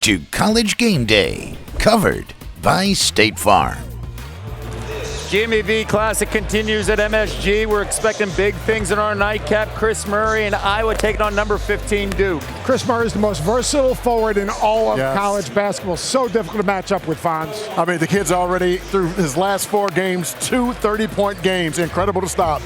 to College Game Day, covered by State Farm. Jimmy V Classic continues at MSG. We're expecting big things in our nightcap. Chris Murray and Iowa taking on number 15 Duke. Chris Murray is the most versatile forward in all of college basketball. So difficult to match up with, Fonz. I mean, the kid's already, through his last 4 games, 2 30-point games. Incredible to stop.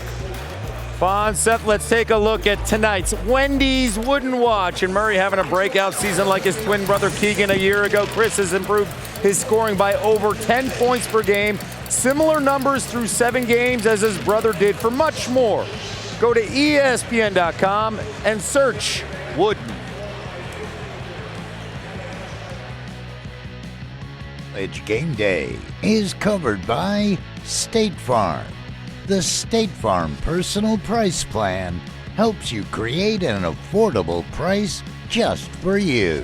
Fonz, Seth, let's take a look at tonight's Wendy's Wooden Watch. And Murray having a breakout season like his twin brother Keegan a year ago. Chris has improved his scoring by over 10 points per game. Similar numbers through 7 games as his brother did. For much more, go to ESPN.com and search Wooden. College Game Day is covered by State Farm. The State Farm Personal Price Plan helps you create an affordable price just for you.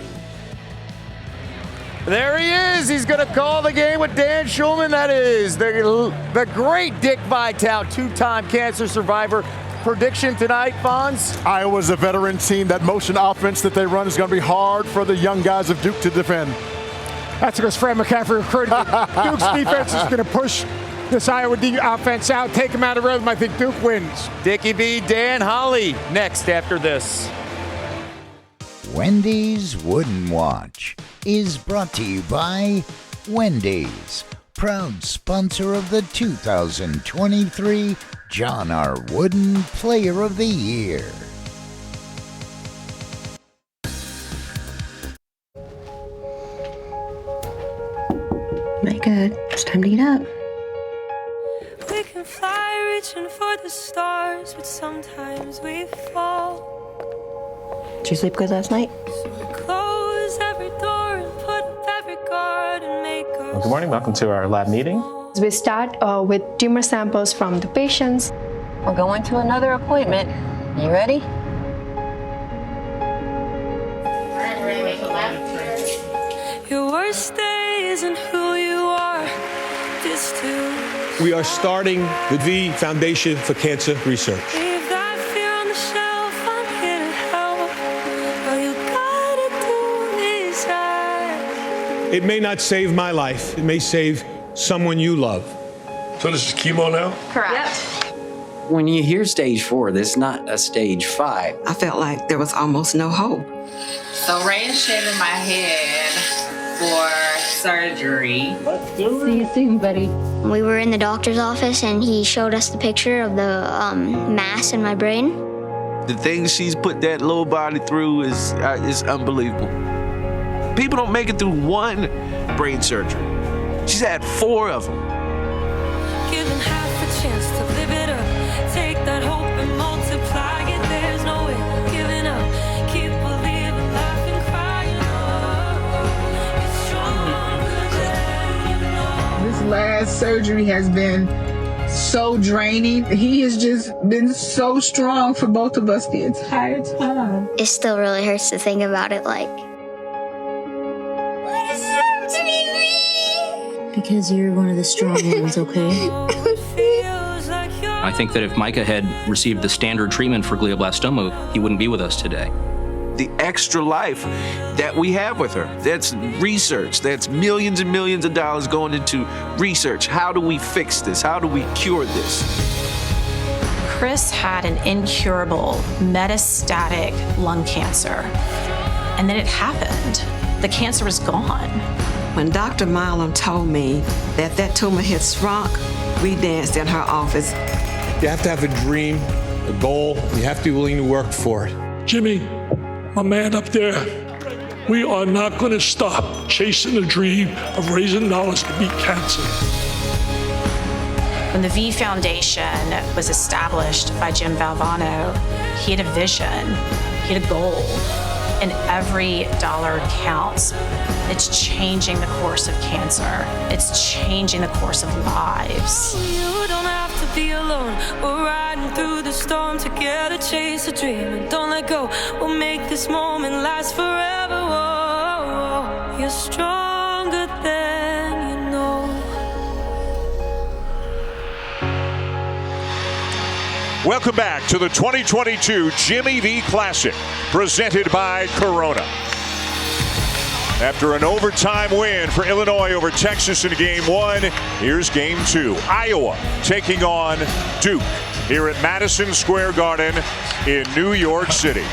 There he is. He's going to call the game with Dan Schulman. That is the great Dick Vitale, 2-time cancer survivor. Prediction tonight, Fonz? Iowa's a veteran team. That motion offense that they run is going to be hard for the young guys of Duke to defend. That's because Fred McCaffrey recruited. Duke's defense is going to push this Iowa offense out, take him out of rhythm. I think Duke wins. Dickie V, Dan Holly, next after this. Wendy's Wooden Watch is brought to you by Wendy's, proud sponsor of the 2023 John R. Wooden Player of the Year. My God, it's time to get up. We can fly reaching for the stars, but sometimes we fall. Did you sleep good last night? So we close every door and put up every guard and make us. Good morning, welcome to our lab meeting. We start with tumor samples from the patients. We're going to another appointment. You ready? Your worst days and who you are. This too. We are starting the V Foundation for Cancer Research. Leave that fear on the shelf. I'm here to help. All you gotta do is ask. It may not save my life. It may save someone you love. So this is chemo now? Correct. Yep. When you hear stage 4, this is not a stage 5. I felt like there was almost no hope. So Ray is shaving my head for surgery. See you soon, buddy. We were in the doctor's office and he showed us the picture of the mass in my brain. The things she's put that little body through is unbelievable. People don't make it through one brain surgery. She's had 4 of them. Given half a chance to live it up. Take that hope and multiply it. There's no way giving up. Keep believing, laughing, crying. It's stronger than you know. This last surgery has been so draining. He has just been so strong for both of us the entire time. It still really hurts to think about it, like. What is happening to me? Because you're one of the strong ones, okay? I think that if Micah had received the standard treatment for glioblastoma, he wouldn't be with us today. The extra life that we have with her, that's research. That's millions and millions of dollars going into research. How do we fix this? How do we cure this? Chris had an incurable metastatic lung cancer, and then it happened. The cancer was gone. When Dr. Milam told me that tumor had shrunk, we danced in her office. You have to have a dream, a goal. You have to be willing to work for it. Jimmy, my man up there, we are not going to stop chasing the dream of raising dollars to beat cancer. When the V Foundation was established by Jim Valvano, he had a vision, he had a goal, and every dollar counts. It's changing the course of cancer. It's changing the course of lives. You don't have to be alone. We're riding through the storm together, chase a dream and don't let go. We'll make this moment last forever. Whoa, you're stronger than you know. Welcome back to the 2022 Jimmy V Classic, presented by Corona. After an overtime win for Illinois over Texas in Game 1, here's Game 2. Iowa taking on Duke here at Madison Square Garden in New York City.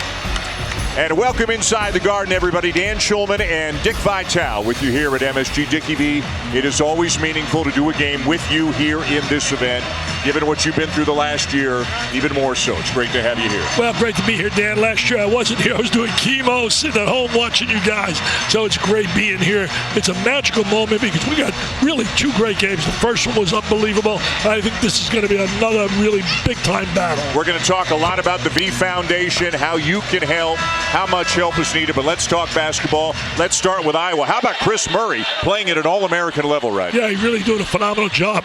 And welcome inside the Garden, everybody. Dan Schulman and Dick Vitale with you here at MSG. Dickie B, it is always meaningful to do a game with you here in this event. Given what you've been through the last year, even more so. It's great to have you here. Well, great to be here, Dan. Last year I wasn't here. I was doing chemo, sitting at home watching you guys. So it's great being here. It's a magical moment because we got really two great games. The first one was unbelievable. I think this is going to be another really big-time battle. We're going to talk a lot about the V Foundation, how you can help, how much help is needed, but let's talk basketball. Let's start with Iowa. How about Chris Murray playing at an All-American level right now? Yeah, he's really doing a phenomenal job.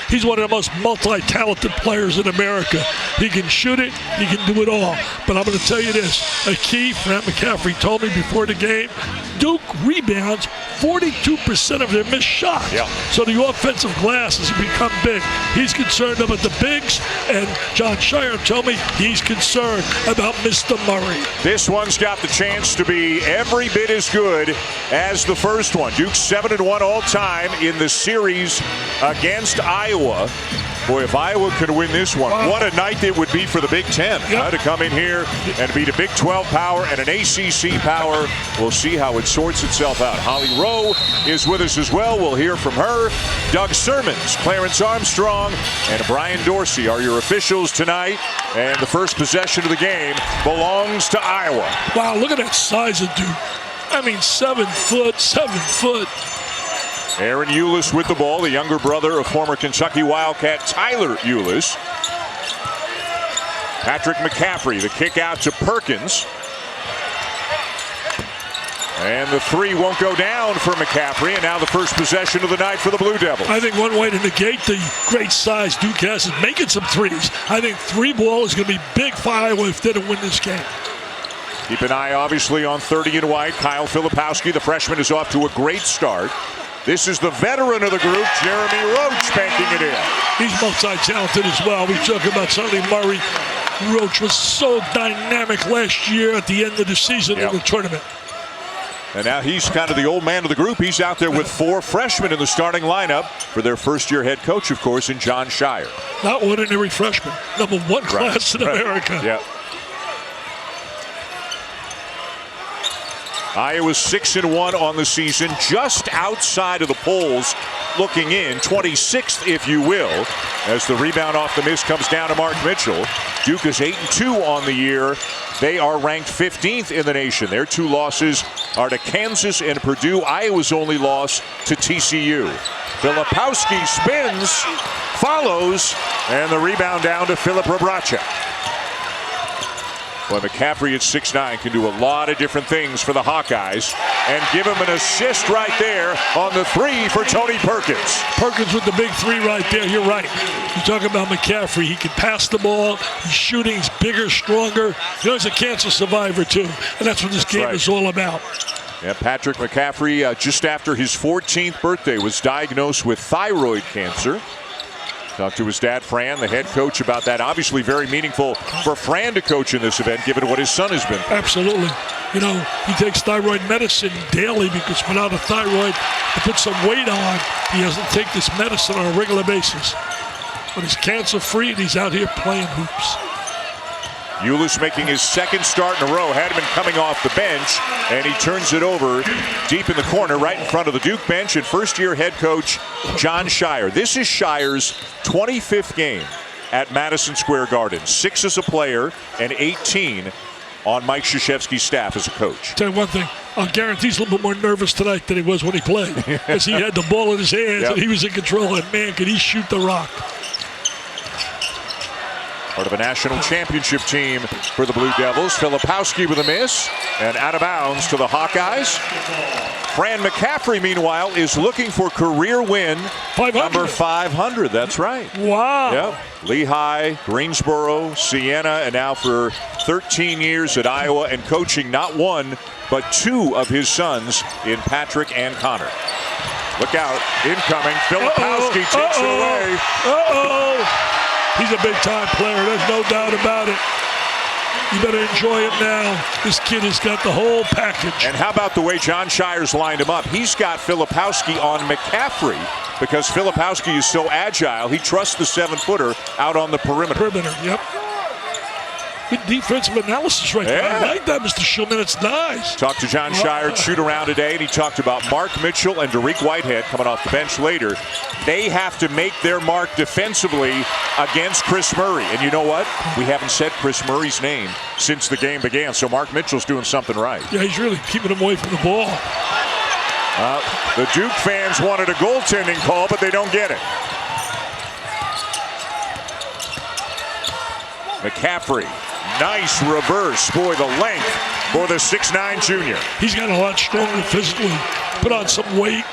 He's one of the most multi-talented players in America. He can shoot it, he can do it all. But I'm going to tell you this, a key, Fran McCaffrey told me before the game, Duke rebounds 42% of their missed shots. Yeah. So the offensive glass has become big. He's concerned about the bigs, and John Shire told me he's concerned about Mr. Murray. This one's got the chance to be every bit as good as the first one. Duke's 7-1 all time in the series against Iowa. Boy, if Iowa could win this one, what a night it would be for the Big Ten. To come in here and beat a Big 12 power and an ACC power. We'll see how it sorts itself out. Holly Rowe is with us as well. We'll hear from her. Doug Sermons, Clarence Armstrong, and Brian Dorsey are your officials tonight. And the first possession of the game belongs to Iowa. Wow, look at that size of Duke. I mean, 7 foot, 7 foot. Aaron Eulis with the ball, the younger brother of former Kentucky Wildcat Tyler Eulis. Patrick McCaffrey, the kick out to Perkins. And the three won't go down for McCaffrey, and now the first possession of the night for the Blue Devils. I think one way to negate the great size Duke has is making some threes. I think three ball is going to be big for Iowa if they don't win this game. Keep an eye, obviously, on 30 and white. Kyle Filipowski, the freshman, is off to a great start. This is the veteran of the group, Jeremy Roach, banking it in. He's multi-talented as well. We talk about certainly Murray. Roach was so dynamic last year at the end of the season in the tournament. And now he's kind of the old man of the group. He's out there with 4 freshmen in the starting lineup for their first-year head coach, of course, in John Shire. Not ordinary freshman. Number 1 class in America. Yeah. Iowa's 6-1 on the season, just outside of the polls, looking in, 26th, if you will, as the rebound off the miss comes down to Mark Mitchell. Duke is 8-2 on the year. They are ranked 15th in the nation. Their 2 losses are to Kansas and Purdue. Iowa's only loss to TCU. Filipowski spins, follows, and the rebound down to Filip Rebraca. Well, McCaffrey at 6'9" can do a lot of different things for the Hawkeyes, and give him an assist right there on the 3 for Tony Perkins. Perkins with the big 3 right there. You're right. You talk about McCaffrey. He can pass the ball. He's shooting. He's bigger, stronger. You know, he's a cancer survivor, too, and that's what this game is all about. Yeah, Patrick McCaffrey, just after his 14th birthday, was diagnosed with thyroid cancer. Talked to his dad, Fran, the head coach, about that. Obviously very meaningful for Fran to coach in this event, given what his son has been through. Absolutely. You know, he takes thyroid medicine daily because without a thyroid, to put some weight on, he has to take this medicine on a regular basis. But he's cancer-free, and he's out here playing hoops. Eulis making his 2nd start in a row. Had been coming off the bench, and he turns it over deep in the corner right in front of the Duke bench, and first-year head coach John Shire. This is Shire's 25th game at Madison Square Garden. 6 as a player and 18 on Mike Krzyzewski's staff as a coach. Tell you one thing, I'll guarantee he's a little bit more nervous tonight than he was when he played, because he had the ball in his hands and he was in control, and man, could he shoot the rock. Part of a national championship team for the Blue Devils. Filipowski with a miss, and out of bounds to the Hawkeyes. Fran McCaffrey, meanwhile, is looking for career win 500. Number 500. That's right. Wow. Yep. Lehigh, Greensboro, Siena, and now for 13 years at Iowa, and coaching not 1, but 2 of his sons in Patrick and Connor. Look out. Incoming. Filipowski takes it away. He's a big-time player. There's no doubt about it. You better enjoy it now. This kid has got the whole package. And how about the way John Shires lined him up? He's got Filipowski on McCaffrey because Filipowski is so agile. He trusts the 7-footer out on the perimeter. Yep. Good defensive analysis right there. I like that, Mr. Shulman. It's nice. Talked to John Shire, shoot around today, and he talked about Mark Mitchell and Derek Whitehead coming off the bench later. They have to make their mark defensively against Chris Murray. And you know what? We haven't said Chris Murray's name since the game began, so Mark Mitchell's doing something right. Yeah, he's really keeping him away from the ball. The Duke fans wanted a goaltending call, but they don't get it. McCaffrey. Nice reverse. Boy, the length for the 6'9" junior. He's got a lot stronger physically. Put on some weight.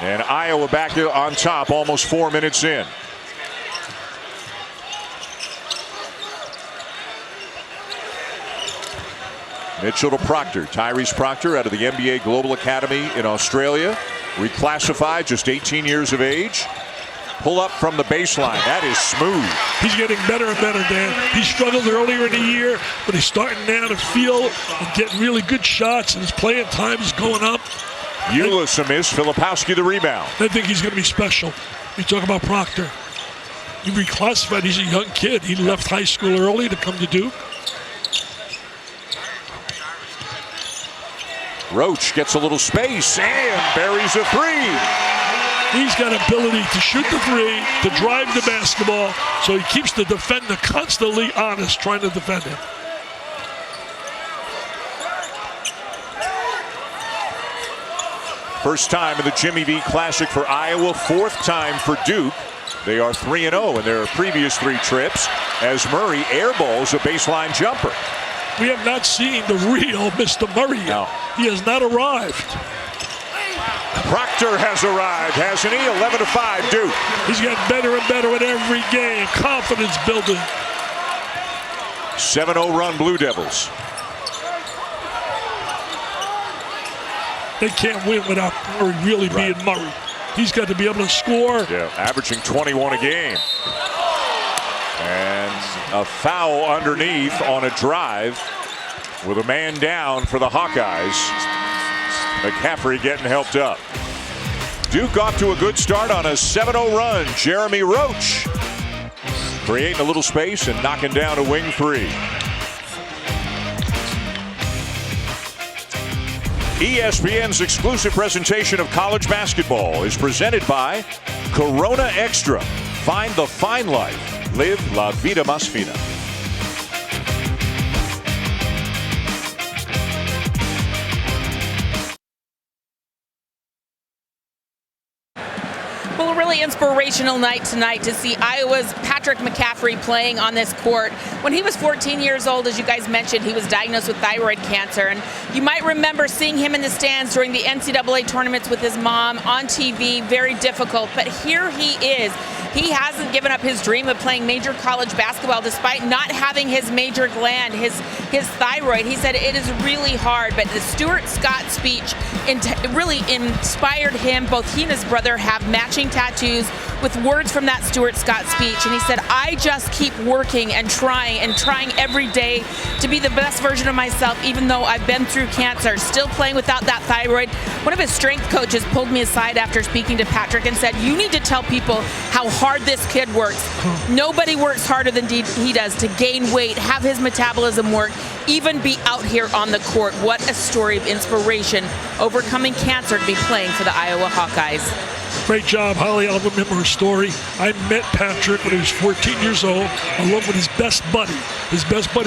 And Iowa back on top almost 4 minutes in. Mitchell to Proctor. Tyrese Proctor out of the NBA Global Academy in Australia. Reclassified, just 18 years of age. Pull up from the baseline. That is smooth. He's getting better and better, Dan. He struggled earlier in the year, but he's starting now to feel and get really good shots, and his playing time is going up. Ulis a miss. Filipowski the rebound. I think he's going to be special. You talk about Proctor. He reclassified. He's a young kid. He left high school early to come to Duke. Roach gets a little space and buries a three. He's got ability to shoot the three, to drive the basketball, so he keeps the defender constantly honest, trying to defend him. First time in the Jimmy V Classic for Iowa, fourth time for Duke. They are 3-0 in their previous 3 trips as Murray airballs a baseline jumper. We have not seen the real Mr. Murray yet. No. He has not arrived. Proctor has arrived, hasn't he? 11-5 Duke. He's getting better and better at every game. Confidence building. 7-0 run Blue Devils. They can't win without Murray really being Murray. He's got to be able to score. Yeah, averaging 21 a game. And a foul underneath on a drive with a man down for the Hawkeyes. McCaffrey getting helped up. Duke off to a good start on a 7-0 run. Jeremy Roach creating a little space and knocking down a wing three. ESPN's exclusive presentation of college basketball is presented by Corona Extra. Find the fine life. Live la vida más fina. Well, a really inspirational night tonight to see Iowa's Patrick McCaffrey playing on this court. When he was 14 years old, as you guys mentioned, he was diagnosed with thyroid cancer. And you might remember seeing him in the stands during the NCAA tournaments with his mom on TV. Very difficult. But here he is. He hasn't given up his dream of playing major college basketball despite not having his major gland, his thyroid. He said it is really hard, but the Stuart Scott speech really inspired him. Both he and his brother have matching tattoos with words from that Stuart Scott speech. And he said, I just keep working and trying every day to be the best version of myself, even though I've been through cancer, still playing without that thyroid. One of his strength coaches pulled me aside after speaking to Patrick and said, you need to tell people how hard this kid works. Nobody works harder than he does to gain weight, have his metabolism work, even be out here on the court. What a story of inspiration, overcoming cancer to be playing for the Iowa Hawkeyes. Great job, Holly. I'll remember her story. I met Patrick when he was 14 years old, along with his best buddy,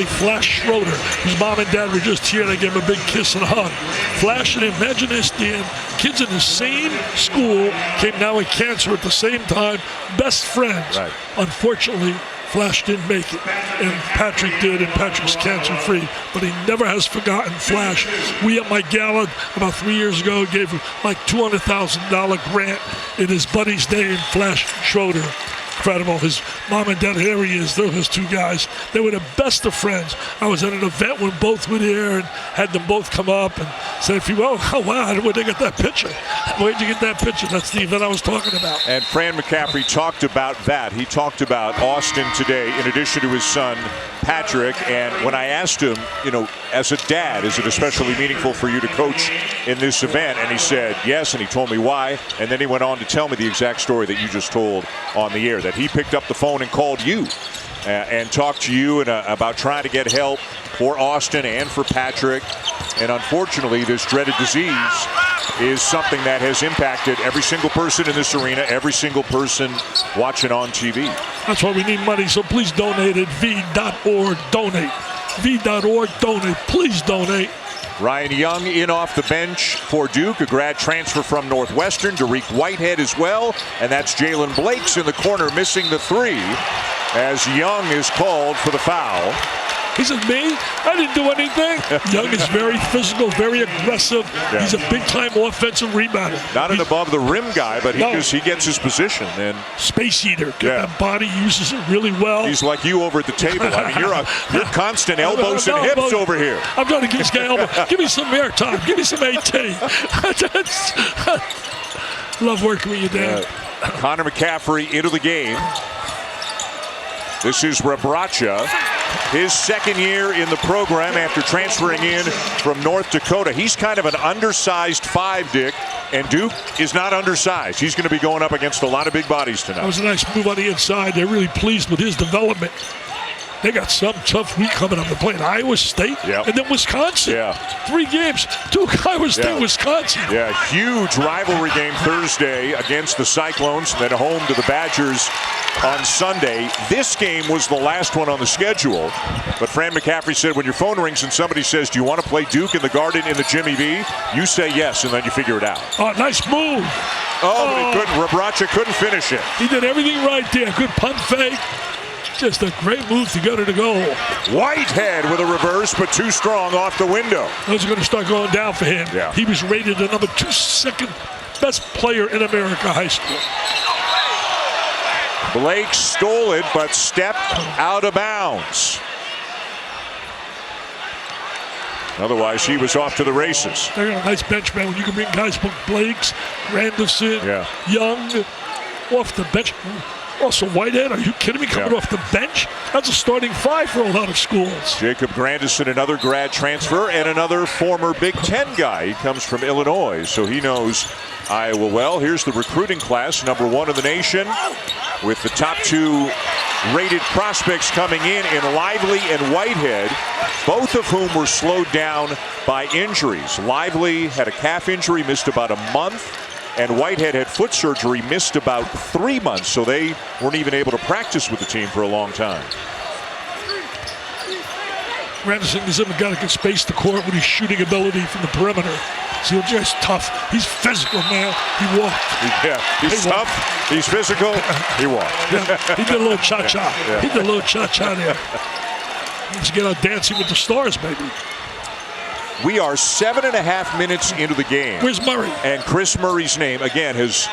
Flash Schroeder. His mom and dad were just here. They gave him a big kiss and a hug. Flash, and imagine this, Dan, kids in the same school came down with cancer at the same time, best friends. Right. Unfortunately, Flash didn't make it, and Patrick did, and Patrick's cancer-free, but he never has forgotten Flash. We at my gala about 3 years ago gave him like $200,000 grant in his buddy's name, Flash Schroeder. incredible. His mom and dad, here he is, those two guys. They were the best of friends. I was at an event when both were there and had them both come up and said, oh, wow, where'd they get that picture? Where'd you get that picture? That's the event I was talking about. And Fran McCaffrey talked about that. He talked about Austin today in addition to his son, Patrick. And when I asked him, as a dad, is it especially meaningful for you to coach in this event? And he said yes, and he told me why. And then he went on to tell me the exact story that you just told on the air, that he picked up the phone and called you and talked to you about trying to get help for Austin and for Patrick. And unfortunately, this dreaded disease is something that has impacted every single person in this arena, every single person watching on TV. That's why we need money, so please donate at v.org. Donate. v.org. Donate. Please donate. Ryan Young in off the bench for Duke, a grad transfer from Northwestern. Dariq Whitehead as well, and that's Jalen Blakes in the corner missing the three as Young is called for the foul. He says, me? I didn't do anything. Young is very physical, very aggressive. Yeah. He's a big-time offensive rebounder. Not an above-the-rim guy, but he gets his position. And space eater. That body, uses it really well. He's like you over at the table. I mean, you're constant elbows and hips over here. I'm trying to get this guy elbow. Give me some air time. Give me some AT. Love working with you, Dan. Connor McCaffrey into the game. This is Rebraca, his second year in the program after transferring in from North Dakota. He's kind of an undersized 5, Dick, and Duke is not undersized. He's going to be going up against a lot of big bodies tonight. That was a nice move on the inside. They're really pleased with his development. They got some tough week coming up. They're playing Iowa State and then Wisconsin. 3 games. Duke, Iowa State, Wisconsin. Yeah, huge rivalry game Thursday against the Cyclones, and then home to the Badgers on Sunday. This game was the last one on the schedule, but Fran McCaffrey said when your phone rings and somebody says, do you want to play Duke in the Garden in the Jimmy V? You say yes, and then you figure it out. Oh, nice move. But he couldn't. Rebraca couldn't finish it. He did everything right there. Good pump fake. Just a great move to go to the goal. Whitehead with a reverse, but too strong off the window. Those are going to start going down for him. Yeah. He was rated the number 2 second best player in America high school. Blake stole it, but stepped out of bounds. Otherwise, he was off to the races. They got a nice bench, man. When you can bring guys like Blakes, Granderson, Young off the bench. Also, Whitehead, are you kidding me? Coming off the bench? That's a starting 5 for a lot of schools. Jacob Granderson, another grad transfer, and another former Big Ten guy. He comes from Illinois, so he knows Iowa well. Here's the recruiting class, number 1 in the nation, with the top 2 rated prospects coming in Lively and Whitehead, both of whom were slowed down by injuries. Lively had a calf injury, missed about a month. And Whitehead had foot surgery, missed about 3 months, so they weren't even able to practice with the team for a long time. Granderson is a guy that can space the court with his shooting ability from the perimeter. So he's just tough. He's physical, man. He walked. He's tough. He's physical. He walked. He did a little cha-cha. He did a little cha-cha there. Let's get out dancing with the stars, baby. We are 7.5 minutes into the game. Where's Murray? And Chris Murray's name, again, has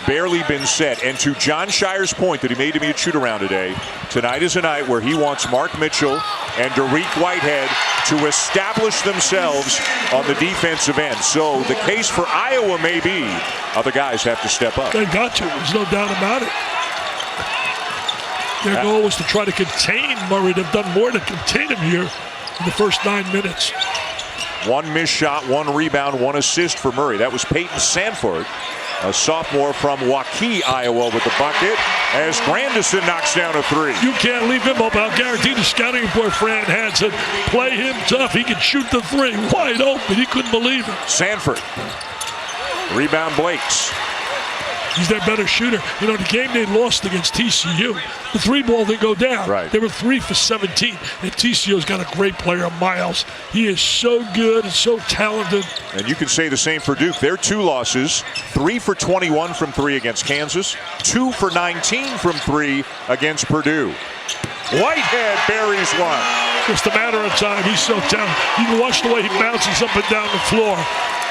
barely been said. And to John Shire's point that he made to me at shoot-around today, tonight is a night where he wants Mark Mitchell and Dariq Whitehead to establish themselves on the defensive end. So the case for Iowa may be other guys have to step up. They got to. There's no doubt about it. Their goal was to try to contain Murray. They've done more to contain him here in the first 9 minutes. 1 missed shot, 1 rebound, 1 assist for Murray. That was Peyton Sanford, a sophomore from Hawkeyes, Iowa, with the bucket as Granderson knocks down a 3. You can't leave him open. I'll guarantee the scouting report Fran had said, play him tough. He can shoot the 3 wide open. He couldn't believe it. Sanford. Rebound Blakes. He's their better shooter. You know, the game they lost against TCU, the 3-ball didn't go down. Right. They were 3 for 17. And TCU's got a great player, Miles. He is so good and so talented. And you can say the same for Duke. Their 2 losses, 3 for 21 from 3 against Kansas, 2 for 19 from 3 against Purdue. Whitehead buries 1. Just a matter of time. He's so talented. You can watch the way he bounces up and down the floor.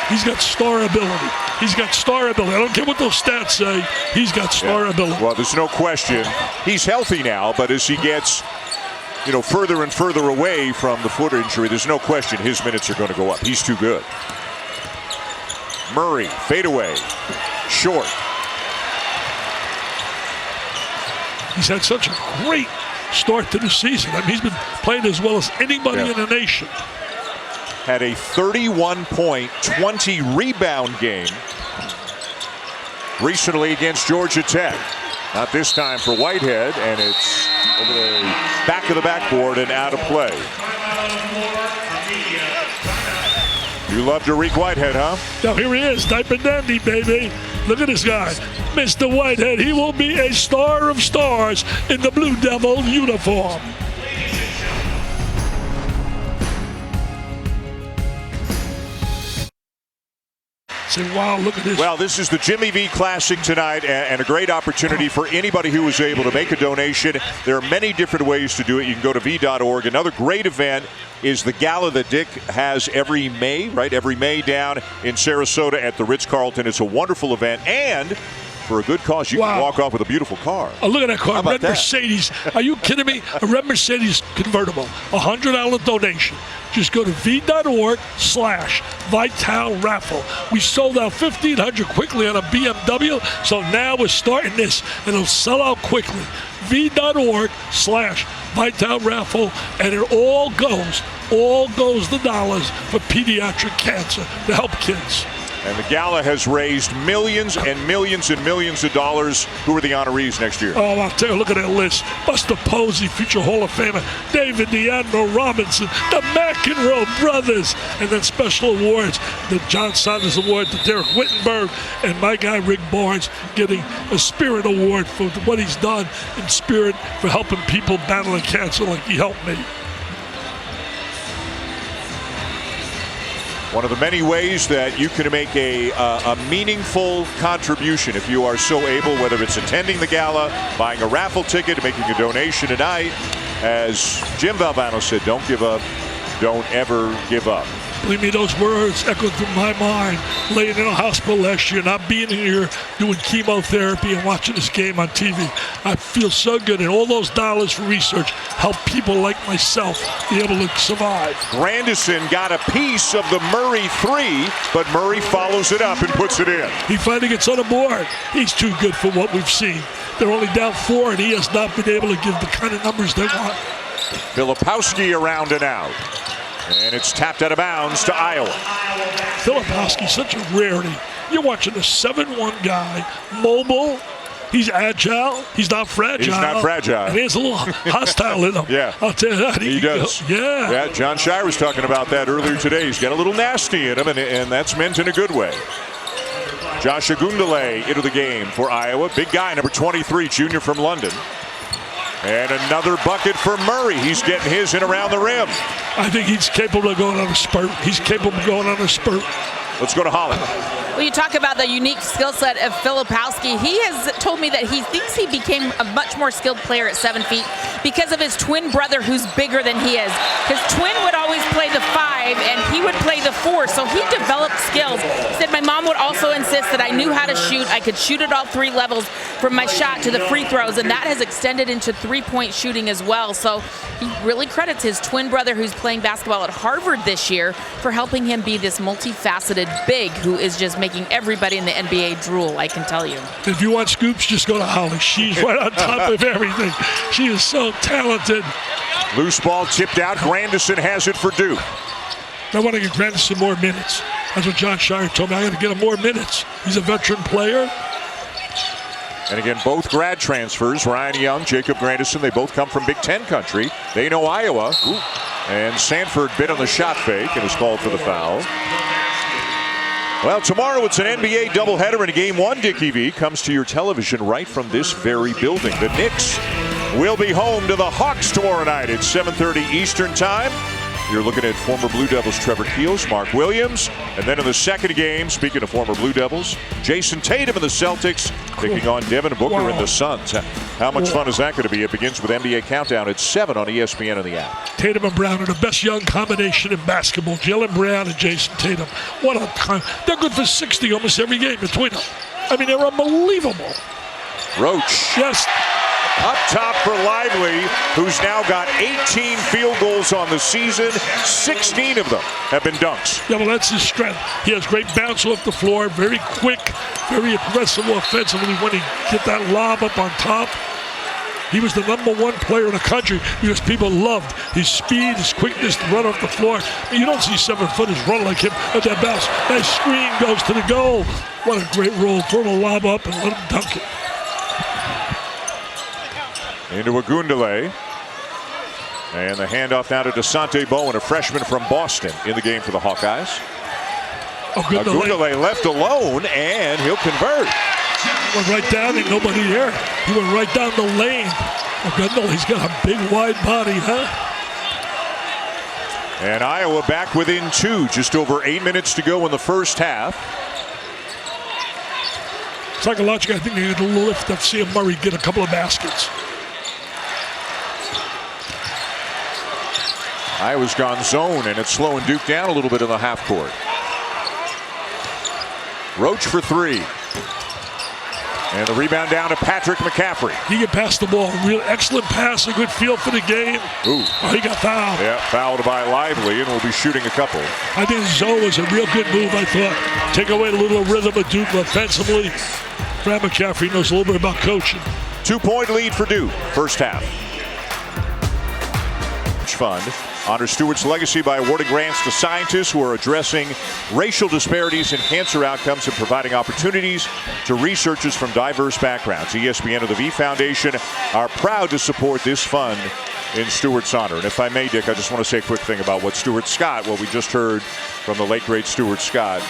He's got star ability. He's got star ability. I don't care what those stats say. He's got star ability. Well, there's no question. He's healthy now, but as he gets, further and further away from the foot injury, there's no question his minutes are going to go up. He's too good. Murray, fadeaway, short. He's had such a great start to the season. I mean, he's been playing as well as anybody in the nation. Had a 31-point, 20-rebound game recently against Georgia Tech. Not this time for Whitehead, and it's over the back of the backboard and out of play. You love Dariq Whitehead, huh? Now here he is, diaper dandy, baby. Look at this guy, Mr. Whitehead. He will be a star of stars in the Blue Devil uniform. Say, wow, look at this. Well, this is the Jimmy V Classic tonight, and a great opportunity for anybody who was able to make a donation. There are many different ways to do it. You can go to v.org. Another great event is the gala that Dick has every May, right? Every May down in Sarasota at the Ritz-Carlton. It's a wonderful event, and for a good cause, you can walk off with a beautiful car. Oh, look at that car, red Mercedes. Are you kidding me? A red Mercedes convertible, $100 donation. Just go to v.org/Vital Raffle. We sold out 1,500 quickly on a BMW, so now we're starting this, and it'll sell out quickly. v.org/Vital Raffle, and it all goes the dollars for pediatric cancer to help kids. And the gala has raised millions and millions and millions of dollars. Who are the honorees next year? Oh, I'll tell you, look at that list. Buster Posey, future Hall of Famer. David the Admiral Robinson. The McEnroe brothers. And then special awards. The John Saunders Award to Derek Wittenberg. And my guy, Rick Barnes, getting a Spirit Award for what he's done in spirit for helping people battling cancer like he helped me. One of the many ways that you can make a meaningful contribution if you are so able, whether it's attending the gala, buying a raffle ticket, making a donation tonight. As Jim Valvano said, don't give up, don't ever give up. Believe me, those words echoed through my mind laying in a hospital last year, not being here doing chemotherapy and watching this game on TV. I feel so good, and all those dollars for research help people like myself be able to survive. Grandison got a piece of the Murray three, but Murray follows it up and puts it in. He finally gets on the board. He's too good for what we've seen. They're only down 4, and he has not been able to give the kind of numbers they want. Filipowski around and out. And it's tapped out of bounds to Iowa. Filipowski's such a rarity. You're watching a 7'1" guy, mobile. He's agile. He's not fragile. He's not fragile. And he's a little hostile in him. Yeah. I'll tell you that. He does. Yeah. John Shire was talking about that earlier today. He's got a little nasty in him, and that's meant in a good way. Josh Agundale into the game for Iowa. Big guy, number 23, junior from London. And another bucket for Murray. He's getting his in around the rim. I think he's capable of going on a spurt. He's capable of going on a spurt. Let's go to Holland. Well, you talk about the unique skill set of Filipowski. He has told me that he thinks he became a much more skilled player at 7 feet because of his twin brother who's bigger than he is. His twin would always play the 5 and he would play the 4, so he developed skills. He said, my mom would also insist that I knew how to shoot. I could shoot at all 3 levels from my shot to the free throws, and that has extended into 3-point shooting as well. So he really credits his twin brother who's playing basketball at Harvard this year for helping him be this multifaceted big who is just making everybody in the NBA drool, I can tell you. If you want scoops, just go to Holly. She's right on top of everything. She is so talented. Loose ball tipped out. Grandison has it for Duke. I want to get Grandison more minutes. That's what John Shire told me. I got to get him more minutes. He's a veteran player. And again, both grad transfers, Ryan Young, Jacob Grandison, they both come from Big Ten country. They know Iowa. Ooh. And Sanford bit on the shot fake and is called for the foul. Well, tomorrow it's an NBA doubleheader, and Game 1, Dickie V, comes to your television right from this very building. The Knicks will be home to the Hawks tomorrow night at 7:30 Eastern Time. You're looking at former Blue Devils Trevor Keels, Mark Williams, and then in the second game, speaking of former Blue Devils, Jason Tatum and the Celtics taking on Devin Booker and the Suns. How much fun is that going to be? It begins with NBA Countdown at 7 on ESPN and the app. Tatum and Brown are the best young combination in basketball. Jaylen Brown and Jason Tatum. What a time. They're good for 60 almost every game between them. I mean, they're unbelievable. Roach. Yes. Up top for Lively, who's now got 18 field goals on the season. 16 of them have been dunks. Yeah, well, that's his strength. He has great bounce off the floor, very quick, very aggressive offensively when he get that lob up on top. He was the #1 player in the country because people loved his speed, his quickness to run off the floor. You don't see 7-footers run like him at that bounce. Nice screen goes to the goal. What a great roll. Throw the lob up and let him dunk it. Into Ogundele. And the handoff now to DeSante Bowen, a freshman from Boston, in the game for the Hawkeyes. Ogundele left alone, and he'll convert. Went right down, ain't nobody there. He went right down the lane. Ogundele's got a big, wide body, huh? And Iowa back within 2, just over 8 minutes to go in the first half. Psychologically, I think they're going to lift up seeing Murray get a couple of baskets. Iowa's gone zone, and it's slowing Duke down a little bit in the half court. Roach for 3. And the rebound down to Patrick McCaffrey. He can pass the ball. Real excellent pass, a good feel for the game. Ooh. Oh, he got fouled. Yeah, fouled by Lively, and will be shooting a couple. I think zone was a real good move, I thought. Take away a little rhythm of Duke offensively. Fred McCaffrey knows a little bit about coaching. 2-point lead for Duke, first half. Fund honors Stewart's legacy by awarding grants to scientists who are addressing racial disparities in cancer outcomes and providing opportunities to researchers from diverse backgrounds. ESPN and the V Foundation are proud to support this fund in Stewart's honor. And if I may, Dick, I just want to say a quick thing about what Stuart Scott, what we just heard from the late, great Stuart Scott.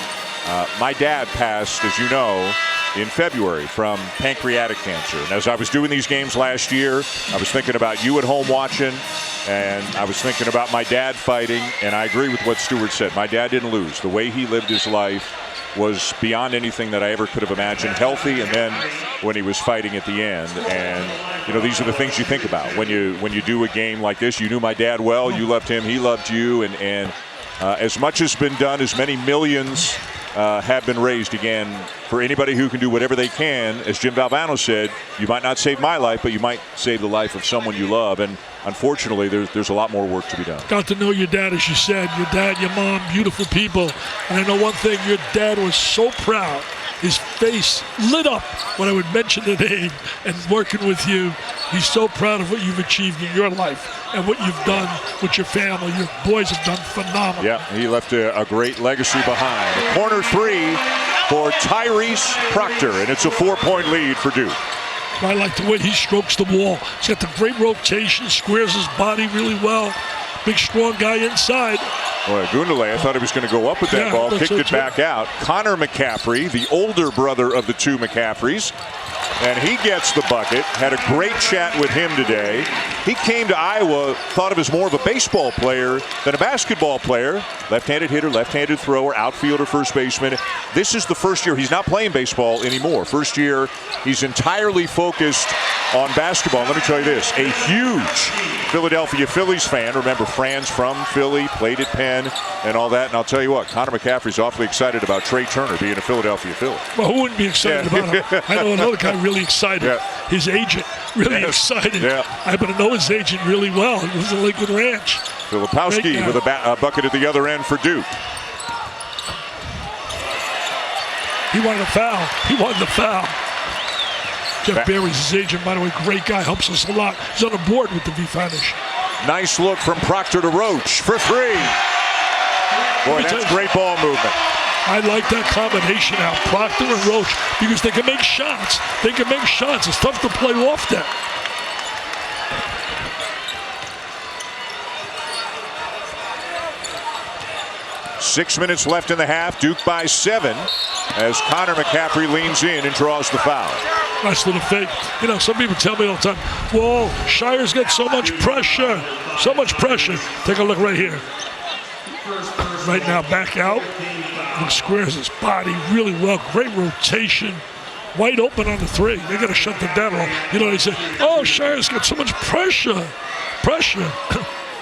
My dad passed, as you know, in February from pancreatic cancer. And as I was doing these games last year, I was thinking about you at home watching, and I was thinking about my dad fighting, and I agree with what Stuart said. My dad didn't lose. The way he lived his life was beyond anything that I ever could have imagined. Healthy, and then when he was fighting at the end. And you know, these are the things you think about when you do a game like this. You knew my dad well. You loved him. He loved you. And as much has been done, as many millions have been raised again for anybody who can do whatever they can. As Jim Valvano said, you might not save my life, but you might save the life of someone you love. And unfortunately, there's a lot more work to be done. Got to know your dad, as you said. Your dad, your mom, beautiful people. And I know one thing, your dad was so proud. His face lit up when I would mention the name and working with you. He's so proud of what you've achieved in your life and what you've done with your family. Your boys have done phenomenal. Yeah, he left a great legacy behind. Corner 3 for Tyrese Proctor, and it's a 4-point lead for Duke. I like the way he strokes the ball. He's got the great rotation, squares his body really well. Big, strong guy inside. Boy, Ogundele, I thought he was going to go up with that ball, kicked it back out. Connor McCaffrey, the older brother of the two McCaffreys, and he gets the bucket. Had a great chat with him today. He came to Iowa, thought of as more of a baseball player than a basketball player. Left-handed hitter, left-handed thrower, outfielder, first baseman. This is the first year he's not playing baseball anymore. First year he's entirely focused on basketball. Let me tell you this, a huge Philadelphia Phillies fan. Remember, Fran's from Philly, played at Penn and all that. And I'll tell you what, Connor McCaffrey's awfully excited about Trey Turner being a Philadelphia Philly. Well, who wouldn't be excited about him? I know another guy really excited. Yeah. His agent really excited. Yeah. I happen to know his agent really well. He was in Lakewood Ranch. Filipowski with a bucket at the other end for Duke. He wanted a foul. He wanted the foul. Jeff Barry's his agent, by the way, great guy, helps us a lot. He's on the board with the V Foundation. Nice look from Proctor to Roach for 3. Boy, that's great ball movement. I like that combination now, Proctor and Roach, because they can make shots. They can make shots. It's tough to play off that. Six minutes left in the half. Duke by 7 as Connor McCaffrey leans in and draws the foul. Nice little fake. You know, some people tell me all the time, whoa, Shire's got so much pressure. So much pressure. Take a look right here. right now back out. He squares his body really well. Great rotation. Wide open on the three. They got to shut them down. You know, they say, oh, Shire's got so much pressure. Pressure.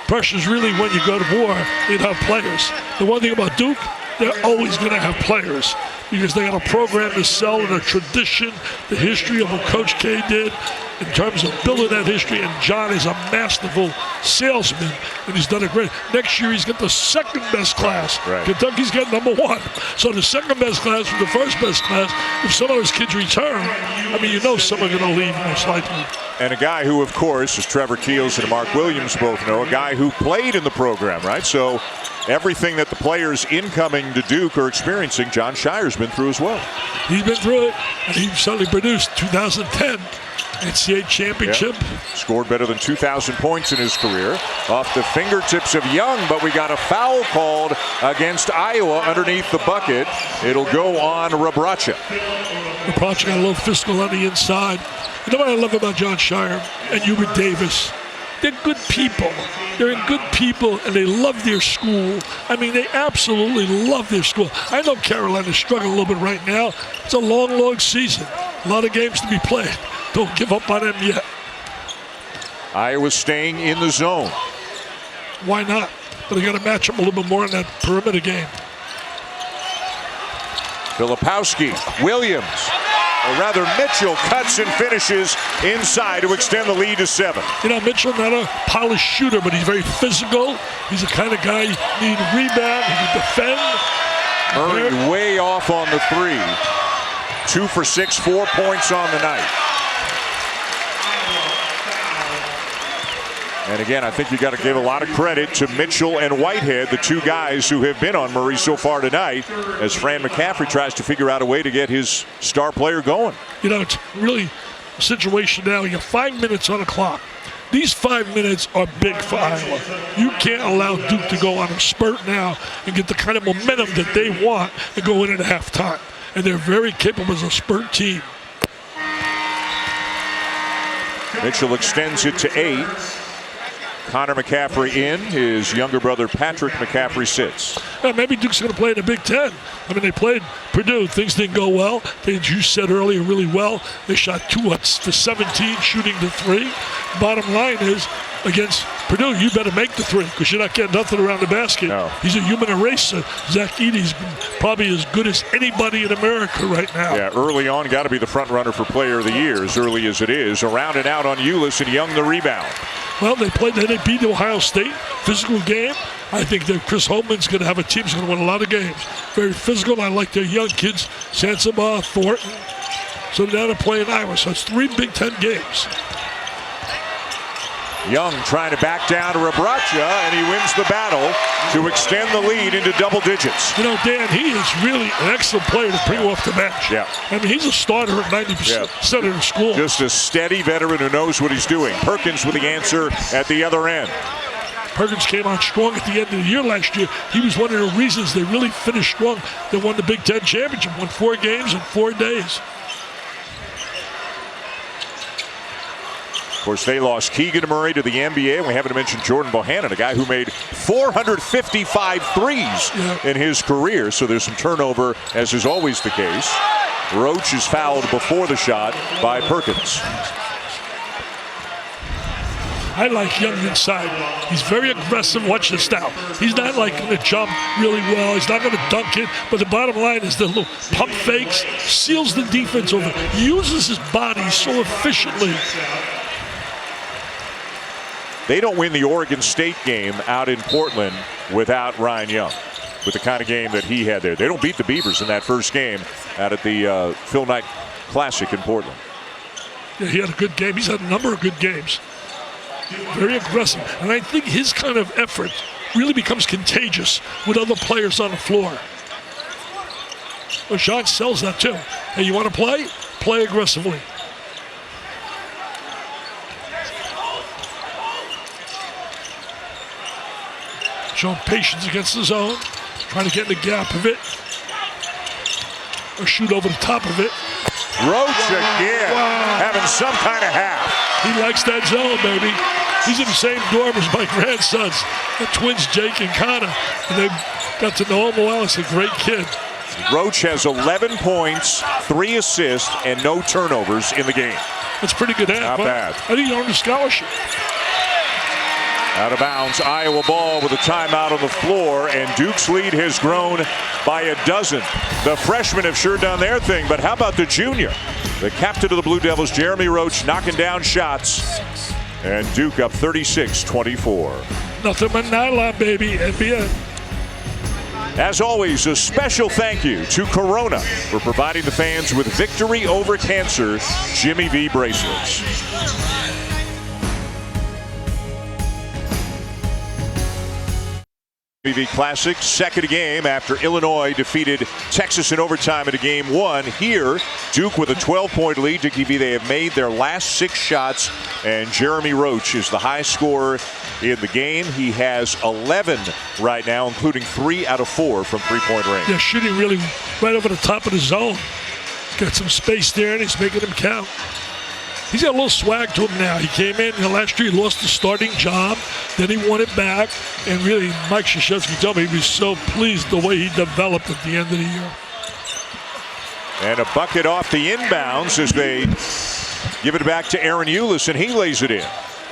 Pressure is really when you go to war, you have players. The one thing about Duke, they're always going to have players because they got a program to sell and a tradition, the history of what Coach K did in terms of building that history. And John is a masterful salesman, and he's done it great. Next year, he's got the second best class. Right. Kentucky's got number one. So the second best class from the first best class, if some of those kids return, I mean, you know some are going to leave most likely. And a guy who, of course, as Trevor Keels and Mark Williams both know, a guy who played in the program, right? So everything that the players incoming to Duke are experiencing, John Shire's been through as well. He's been through it, and he certainly produced 2010 NCAA championship. Yep. Scored better than 2,000 points in his career. Off the fingertips of Young, but we got a foul called against Iowa underneath the bucket. It'll go on Rebraca. Rebraca got a little physical on the inside. You know what I love about John Shire and Hubert Davis? They're good people. They're good people, and they love their school. I mean, they absolutely love their school. I know Carolina's struggling a little bit right now. It's a long, long season. A lot of games to be played. Don't give up on them yet. Iowa's staying in the zone. Why not? But they got to match them a little bit more in that perimeter game. Filipowski, Williams, or rather Mitchell cuts and finishes inside to extend the lead to 7. You know, Mitchell not a polished shooter, but he's very physical. He's the kind of guy you need a rebound, he can defend. Murray way off on the 3. 2 for 6, 4 points on the night. And again, I think you got to give a lot of credit to Mitchell and Whitehead, the two guys who have been on Murray so far tonight, as Fran McCaffrey tries to figure out a way to get his star player going. You know, it's really a situation now. You have 5 minutes on the clock. These 5 minutes are big for Iowa. You can't allow Duke to go on a spurt now and get the kind of momentum that they want and go in at halftime. And they're very capable as a spurt team. Mitchell extends it to 8. Connor McCaffrey in. His younger brother Patrick McCaffrey sits. Yeah, maybe Duke's going to play in the Big Ten. I mean, they played Purdue. Things didn't go well. They, as you said earlier, really well. They shot 2 for 17, shooting the 3. Bottom line is, against Purdue, you better make the 3 because you're not getting nothing around the basket. No. He's a human eraser. Zach Edey's probably as good as anybody in America right now. Yeah, early on, got to be the front runner for Player of the Year, as early as it is. Around and out on Ulis, and Young the rebound. Well, they beat Ohio State. Physical game. I think that Chris Holtman's going to have a team that's going to win a lot of games. Very physical. I like their young kids, Sansamar, Thornton. So now they're playing Iowa. So it's 3 Big Ten games. Young trying to back down to Rebraca, and he wins the battle to extend the lead into double digits. You know, Dan, he is really an excellent player to bring off the bench. Yeah. I mean, he's a starter at 90% of the school. Just a steady veteran who knows what he's doing. Perkins with the answer at the other end. Perkins came on strong at the end of the year last year. He was one of the reasons they really finished strong. They won the Big Ten championship, won 4 games in 4 days. Of course, they lost Keegan Murray to the NBA, and we haven't mentioned Jordan Bohannon, a guy who made 455 threes in his career. So there's some turnover, as is always the case. Roach is fouled before the shot by Perkins. I like Young inside. He's very aggressive. Watch this now. He's not like going to jump really well. He's not going to dunk it. But the bottom line is the little pump fakes, seals the defense over, uses his body so efficiently. They don't win the Oregon State game out in Portland without Ryan Young, with the kind of game that he had there. They don't beat the Beavers in that first game out at the Phil Knight Classic in Portland. Yeah, he had a good game. He's had a number of good games. Very aggressive. And I think his kind of effort really becomes contagious with other players on the floor. Well, Jacques sells that too. Hey, you want to play? Play aggressively. Showing patience against the zone. Trying to get in the gap of it. Or shoot over the top of it. Roach again, having some kind of half. He likes that zone, baby. He's in the same dorm as my grandsons, the twins Jake and Connor. And they got to know him a while. He's a great kid. Roach has 11 points, 3 assists, and no turnovers in the game. That's pretty good. Not bad. I think he's on the scholarship. Out of bounds, Iowa ball with a timeout on the floor, and Duke's lead has grown by a dozen. The freshmen have sure done their thing, but how about the junior? The captain of the Blue Devils, Jeremy Roach, knocking down shots, and Duke up 36-24. Nothing but nylon, baby. NBA. As always, a special thank you to Corona for providing the fans with victory over cancer Jimmy V bracelets. Jimmy V Classic, second game after Illinois defeated Texas in overtime in a game 1. Here, Duke with a 12-point lead. Dickie V, they have made their last 6 shots, and Jeremy Roach is the high scorer in the game. He has 11 right now, including 3 out of 4 from three-point range. Yeah, shooting really right over the top of the zone. Got some space there, and he's making them count. He's got a little swag to him now. He came in last year, he lost the starting job, then he won it back, and really, Mike Krzyzewski told me he was so pleased the way he developed at the end of the year. And a bucket off the inbounds as they give it back to Aaron Eulis, and he lays it in.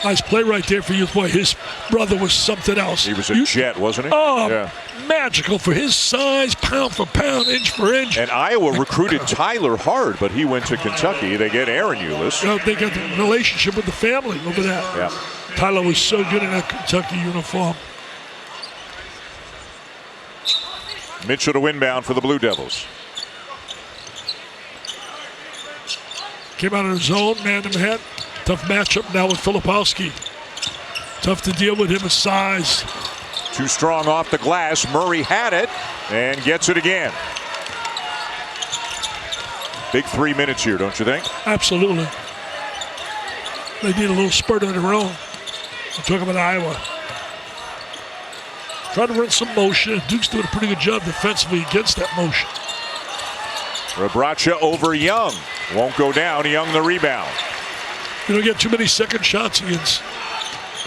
Nice play right there for you. Boy, his brother was something else. He was a jet, wasn't he? Oh, yeah. Magical for his size, pound for pound, inch for inch. And Iowa recruited Tyler Hard, but he went to Kentucky. They get Aaron Eulis. They got the relationship with the family over that. Yeah. Tyler was so good in that Kentucky uniform. Mitchell to inbound for the Blue Devils. Came out of the zone, man-to-man. Tough matchup now with Filipowski. Tough to deal with him with size. Too strong off the glass. Murray had it and gets it again. Big 3 minutes here, don't you think? Absolutely. They need a little spurt of their own. I'm talking about Iowa. Trying to run some motion. Duke's doing a pretty good job defensively against that motion. Rebraca over Young. Won't go down. Young the rebound. You don't get too many second shots against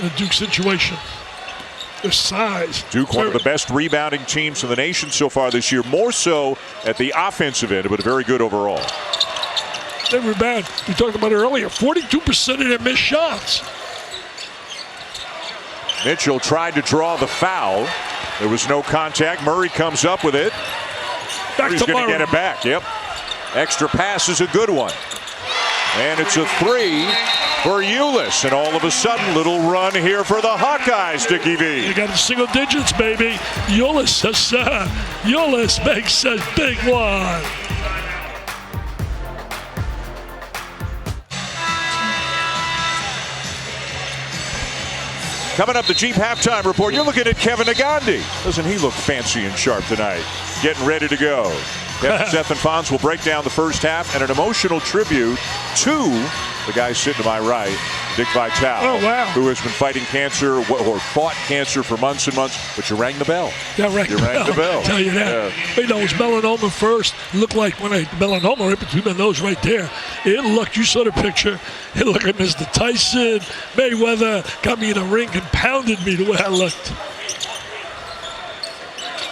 the Duke situation. Their size. Duke, one of the best rebounding teams in the nation so far this year. More so at the offensive end, but very good overall. They rebound. We talked about it earlier. 42% of their missed shots. Mitchell tried to draw the foul. There was no contact. Murray comes up with it. He's going to get it back. Yep. Extra pass is a good one. And it's a 3 for Eulis. And all of a sudden, little run here for the Hawkeyes, Dickie V. They got the single digits, baby. Eulis makes a big one. Coming up, the Jeep halftime report. You're looking at Kevin Nagandi. Doesn't he look fancy and sharp tonight? Getting ready to go. Seth and Fonz will break down the first half and an emotional tribute to the guy sitting to my right, Dick Vitale, who has been fighting cancer or fought cancer for months and months. But you rang the bell. Yeah, rang the bell. Tell you that. Yeah. It was melanoma first. It looked like melanoma right between my nose right there. It looked, you saw the picture. It looked like Mr. Tyson, Mayweather, got me in a ring and pounded me the way I looked.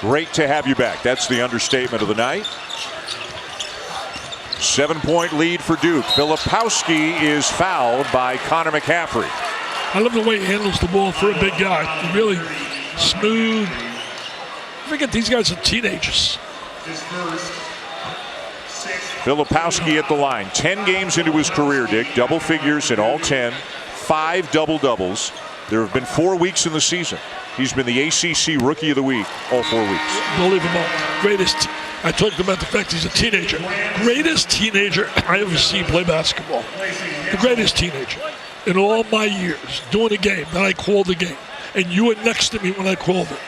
Great to have you back. That's the understatement of the night. 7-point lead for Duke. Filipowski is fouled by Connor McCaffrey. I love the way he handles the ball for a big guy. He's really smooth. I forget these guys are teenagers. Filipowski at the line. 10 games into his career, Dick. Double figures in all 10. 5 double-doubles. There have been 4 weeks in the season. He's been the ACC Rookie of the Week all 4 weeks. Unbelievable. Greatest. I talked about the fact he's a teenager. Greatest teenager I ever seen play basketball. The greatest teenager in all my years doing a game that I called a game. And you were next to me when I called it.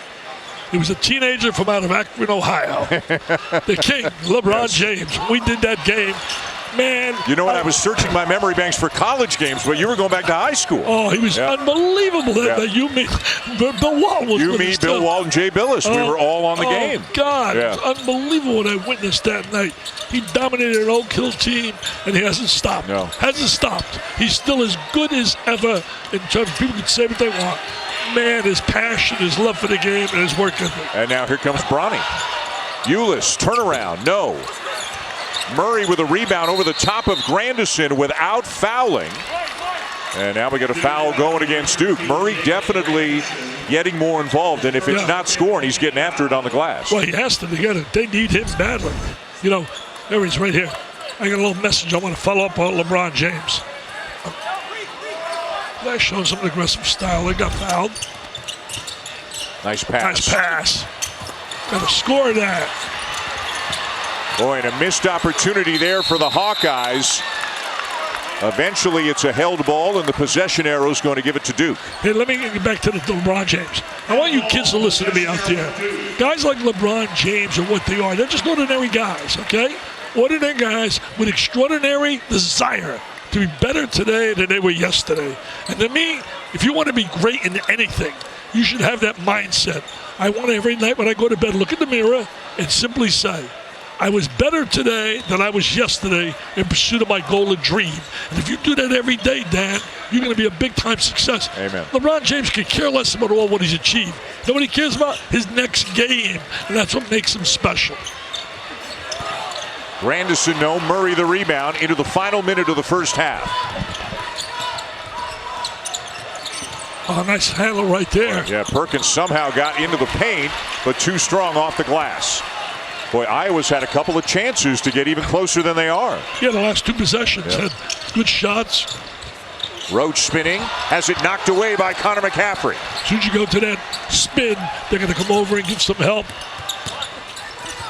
He was a teenager from out of Akron, Ohio. The king, LeBron James. We did that game. Man. You know what? I was searching my memory banks for college games, but you were going back to high school. Oh, he was unbelievable. That you meet Bill Walton was You, me, Bill Walton, Jay Billis. We were all on the game. Oh, God. Yeah. It was unbelievable what I witnessed that night. He dominated an Oak Hill team, and he hasn't stopped. No. Hasn't stopped. He's still as good as ever in terms of people can say what they want. Man, his passion, his love for the game, and his work ethic. And now here comes Bronny. Ulis, turnaround, no. Murray with a rebound over the top of Grandison without fouling. And now we got a foul going against Duke. Murray definitely getting more involved, and if it's not scoring, he's getting after it on the glass. Well, he has to. They need him badly. You know, there he's right here. I got a little message I want to follow up on LeBron James. That shows some aggressive style. They got fouled. Nice pass. Nice pass. Got to score that. Boy, and a missed opportunity there for the Hawkeyes. Eventually, it's a held ball, and the possession arrow is going to give it to Duke. Hey, let me get back to the LeBron James. I want you kids to listen to me out there. Guys like LeBron James are what they are. They're just ordinary guys, okay? Ordinary guys with extraordinary desire to be better today than they were yesterday. And to me, if you want to be great in anything, you should have that mindset. I want to, every night when I go to bed, look in the mirror and simply say, I was better today than I was yesterday in pursuit of my goal and dream. And if you do that every day, Dan, you're going to be a big-time success. Amen. LeBron James could care less about all what he's achieved. You know what he cares about? His next game. And that's what makes him special. Grandison, no. Murray the rebound into the final minute of the first half. Oh, nice handle right there. Yeah, Perkins somehow got into the paint, but too strong off the glass. Boy, Iowa's had a couple of chances to get even closer than they are. Yeah, the last two possessions had good shots. Roach spinning, has it knocked away by Connor McCaffrey. As soon as you go to that spin, they're going to come over and give some help.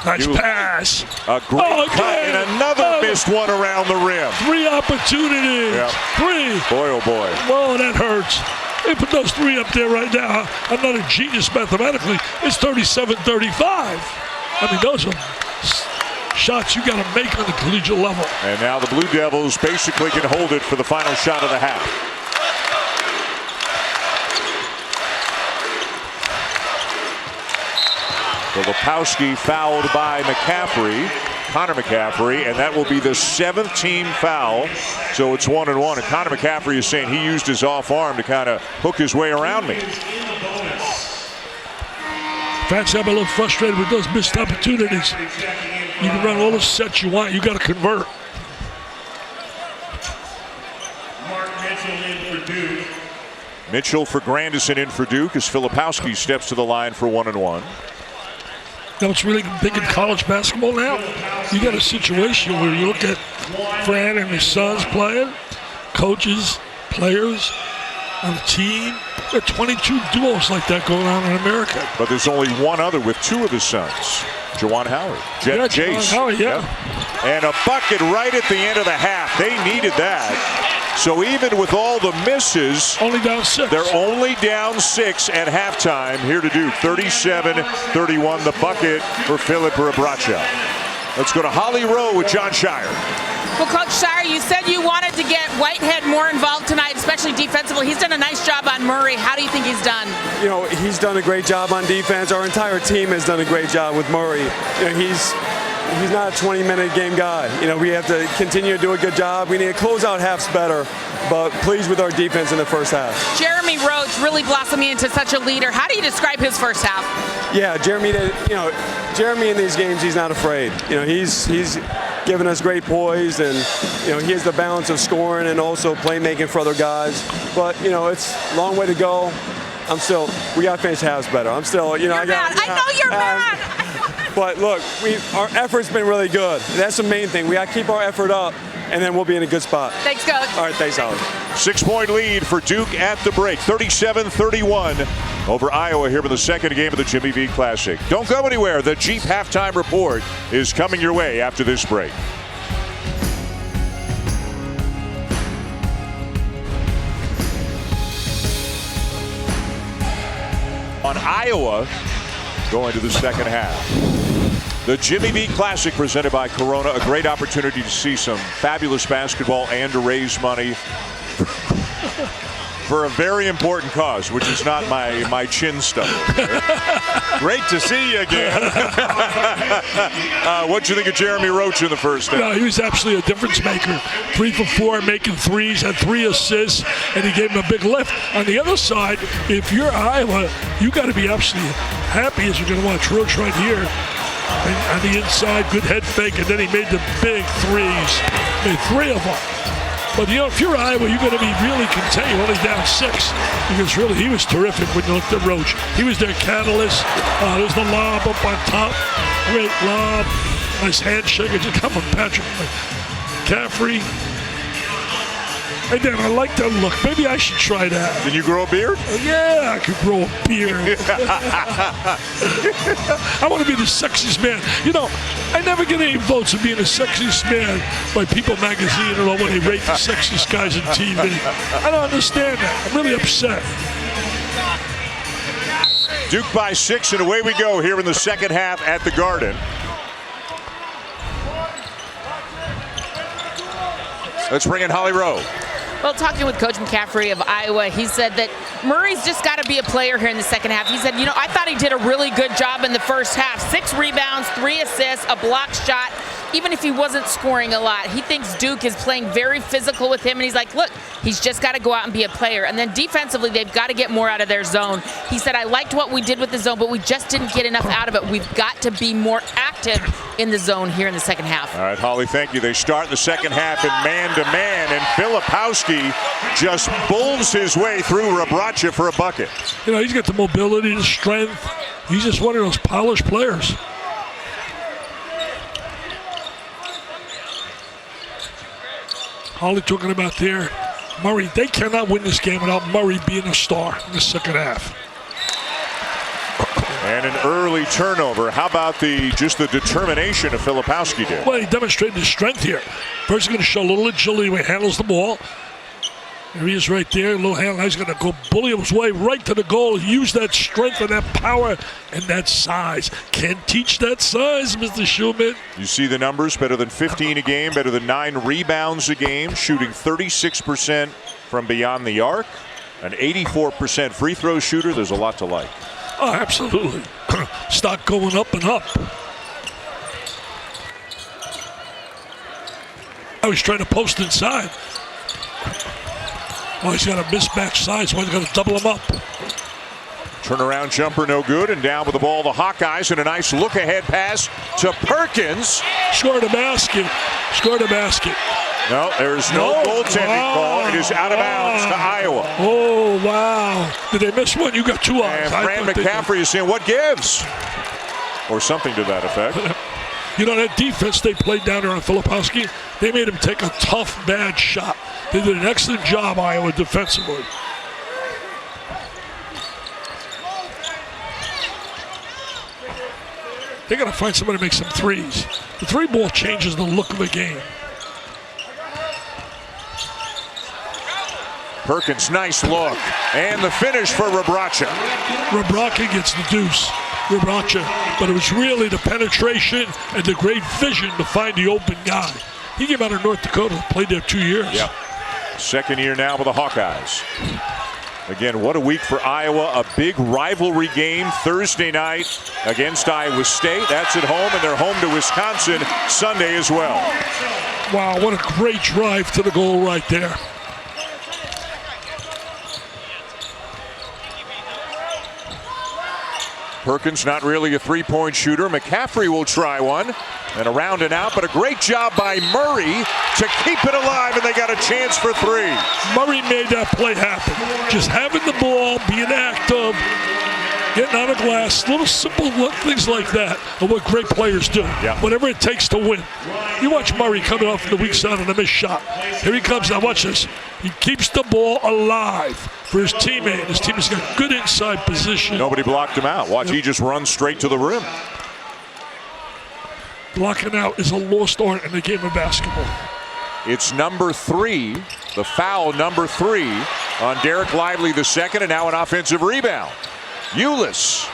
Nice pass. A great cut and another missed one around the rim. 3 opportunities. Yep. 3. Boy, oh boy. Oh, that hurts. They put those 3 up there right now. I'm not a genius mathematically. It's 37-35. I mean, those are shots you got to make on the collegiate level. And now the Blue Devils basically can hold it for the final shot of the half. Filipowski fouled by McCaffrey, Connor McCaffrey, and that will be the 7th team foul. So it's 1-1. And Connor McCaffrey is saying he used his off arm to kind of hook his way around me. Fans, I'm a little frustrated with those missed opportunities. You can run all the sets you want. You got to convert. Mitchell for Grandison in for Duke as Filipowski steps to the line for 1-1. You know what's really big in college basketball now? You got a situation where you look at Fran and his sons playing, coaches, players on the team. There are 22 duos like that going on in America. But there's only one other with 2 of his sons. Jawan Howard. Jace. Howard, yeah. And a bucket right at the end of the half. They needed that. So even with all the misses, only down 6. They're only down 6 at halftime here to Duke. 37-31, the bucket for Philip Brabracha. Let's go to Holly Rowe with John Shire. Well, Coach Shire, you said you wanted to get Whitehead more involved tonight, especially defensively. He's done a nice job on Murray. How do you think he's done? You know, he's done a great job on defense. Our entire team has done a great job with Murray. You know, he's not a 20-minute game guy. You know, we have to continue to do a good job. We need to close out halves better, but pleased with our defense in the first half. Jeremy Roach really blossoming into such a leader. How do you describe his first half? Yeah, Jeremy in these games, he's not afraid. You know, he's given us great poise, and you know, he has the balance of scoring and also playmaking for other guys. But you know, it's a long way to go. We got to finish halves better. I know you're mad. But look, our effort's been really good. That's the main thing. We got to keep our effort up, and then we'll be in a good spot. Thanks, Coach. All right, thanks, Holly. 6-point lead for Duke at the break. 37-31 over Iowa here for the second game of the Jimmy V Classic. Don't go anywhere. The Jeep halftime report is coming your way after this break. On Iowa going to the second half. The Jimmy V Classic presented by Corona, a great opportunity to see some fabulous basketball and to raise money for a very important cause, which is not my chin stuff. Great to see you again. What'd you think of Jeremy Roach in the first half? No, he was absolutely a difference maker. 3 for 4, making threes, had 3 assists, and he gave him a big lift. On the other side, if you're Iowa, you got to be absolutely happy as you're going to watch Roach right here. And on the inside, good head fake, and then he made the big threes. Made 3 of them. But, you know, if you're Iowa, you're going to be really content. You're only down 6. Because really, he was terrific when you looked at Roach. He was their catalyst. There's the lob up on top. Great lob. Nice handshake. It just come from Patrick McCaffrey. And then I like that look. Maybe I should try that. Can you grow a beard? Yeah, I could grow a beard. I want to be the sexiest man. You know, I never get any votes of being the sexiest man by People Magazine or when they rate the sexiest guys on TV. I don't understand that. I'm really upset. Duke by 6, and away we go here in the second half at the Garden. Let's bring in Holly Rowe. Well, talking with Coach McCaffrey of Iowa, he said that Murray's just got to be a player here in the second half. He said, you know, I thought he did a really good job in the first half. 6 rebounds, 3 assists, a blocked shot. Even if he wasn't scoring a lot, he thinks Duke is playing very physical with him. And he's like, look, he's just got to go out and be a player. And then defensively, they've got to get more out of their zone. He said, I liked what we did with the zone, but we just didn't get enough out of it. We've got to be more active in the zone here in the second half. All right, Holly, thank you. They start the second half in man-to-man, and Filipowski just bulls his way through Rebraca for a bucket. You know, he's got the mobility, the strength. He's just one of those polished players. Holly talking about there, Murray, they cannot win this game without Murray being a star in the second half. And an early turnover. How about just the determination of Filipowski did? Well, he demonstrated his strength here. First, he's going to show a little agility when he handles the ball. There he is right there. A little handle. He's going to go bully his way right to the goal. Use that strength and that power and that size. Can't teach that size, Mr. Schulman. You see the numbers. Better than 15 a game. Better than 9 rebounds a game. Shooting 36% from beyond the arc. An 84% free throw shooter. There's a lot to like. Oh, absolutely. Stock going up and up. I was trying to post inside. Oh, he's got a mismatched size, so he's got to double him up. Turnaround jumper, no good, and down with the ball, the Hawkeyes, and a nice look-ahead pass to Perkins. Scored a basket. Scored a basket. No, there's no goaltending call. It is out of bounds to Iowa. Oh, wow. Did they miss one? You got 2 eyes. And Fran McCaffrey is saying, what gives? Or something to that effect. You know, that defense they played down there on Filipowski, they made him take a tough, bad shot. They did an excellent job, Iowa, defensively. They got to find somebody to make some threes. The 3-ball changes the look of the game. Perkins, nice look. And the finish for Rebraca. Rebraca gets the deuce. Rebraca. But it was really the penetration and the great vision to find the open guy. He came out of North Dakota, played there 2 years. Yep. Second year now with the Hawkeyes. Again, what a week for Iowa. A big rivalry game Thursday night against Iowa State. That's at home, and they're home to Wisconsin Sunday as well. Wow, what a great drive to the goal right there. Perkins not really a three-point shooter. McCaffrey will try one. And around and out, but a great job by Murray to keep it alive, and they got a chance for 3. Murray made that play happen. Just having the ball, being active, getting out of glass, little simple things like that are what great players do. Yeah. Whatever it takes to win. You watch Murray coming off the weak side on a missed shot. Here he comes now, watch this. He keeps the ball alive for his teammate. His team has got good inside position. Nobody blocked him out. Watch, he just runs straight to the rim. Blocking out is a lost art in the game of basketball. It's number 3, the foul number 3 on Derek Lively the second, and now an offensive rebound. Ulis.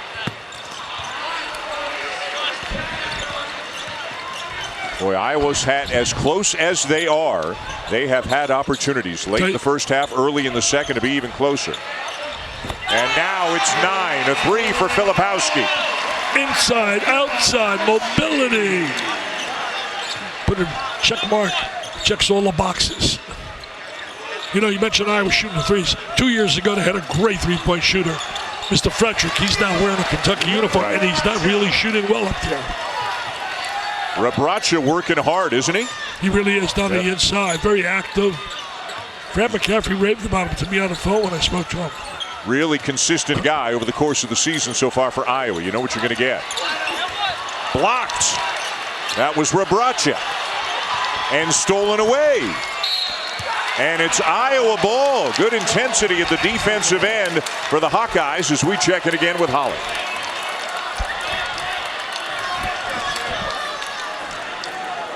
Boy, Iowa's had, as close as they are, they have had opportunities late in the first half, early in the second to be even closer. And now it's 9, a 3 for Filipowski. Inside, outside, mobility. Put a check mark, checks all the boxes. You know, you mentioned Iowa shooting the threes. 2 years ago, they had a great three-point shooter, Mr. Frederick. He's now wearing a Kentucky uniform, and he's not really shooting well up there. Rebraca working hard, isn't he? He really is down the inside, very active. Fred McCaffrey raved about him to me on the phone when I spoke to him. Really consistent guy over the course of the season so far for Iowa. You know what you're going to get. Blocked. That was Rebraca. And stolen away. And it's Iowa ball. Good intensity at the defensive end for the Hawkeyes as we check it again with Holly.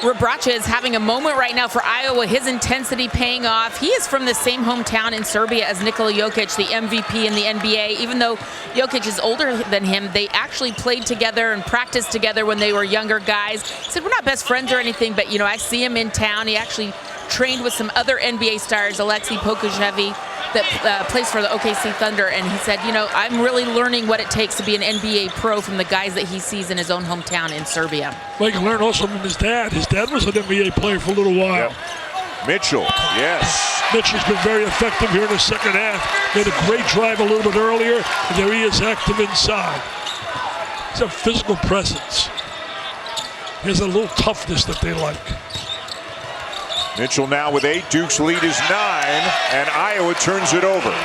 Rebraca is having a moment right now for Iowa. His intensity paying off. He is from the same hometown in Serbia as Nikola Jokic, the MVP in the NBA. Even though Jokic is older than him, they actually played together and practiced together when they were younger guys. He said, we're not best friends or anything, but, you know, I see him in town. He actually trained with some other NBA stars, Alexei Pokusevich, that plays for the OKC Thunder, and he said, you know, I'm really learning what it takes to be an NBA pro from the guys that he sees in his own hometown in Serbia. Well, you can learn also from his dad. His dad was an NBA player for a little while. Yep. Mitchell, yes. Mitchell's been very effective here in the second half. Made a great drive a little bit earlier, and there he is active inside. He's a physical presence. He has a little toughness that they like. Mitchell now with 8. Duke's lead is 9, and Iowa turns it over.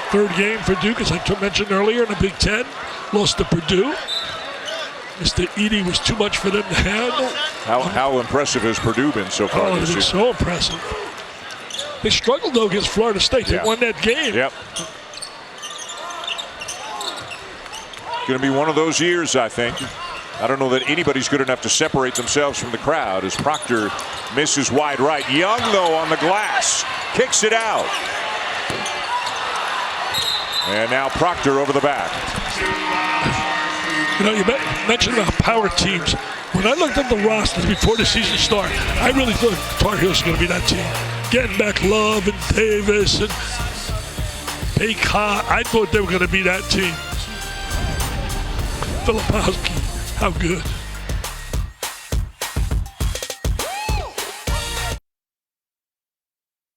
Third game for Duke, as I mentioned earlier, in the Big Ten. Lost to Purdue. Mr. Edey was too much for them to handle. How impressive has Purdue been so far Oh, this they've been season? so impressive. They struggled, though, against Florida State. They won that game. Yep. Going to be one of those years, I think. I don't know that anybody's good enough to separate themselves from the crowd as Proctor misses wide right. Young, though, on the glass. Kicks it out. And now Proctor over the back. You know, you mentioned about power teams. When I looked at the rosters before the season started, I really thought Tar Heels was going to be that team. Getting back Love and Davis and Baycott. I thought they were going to be that team. Filipowski. How good.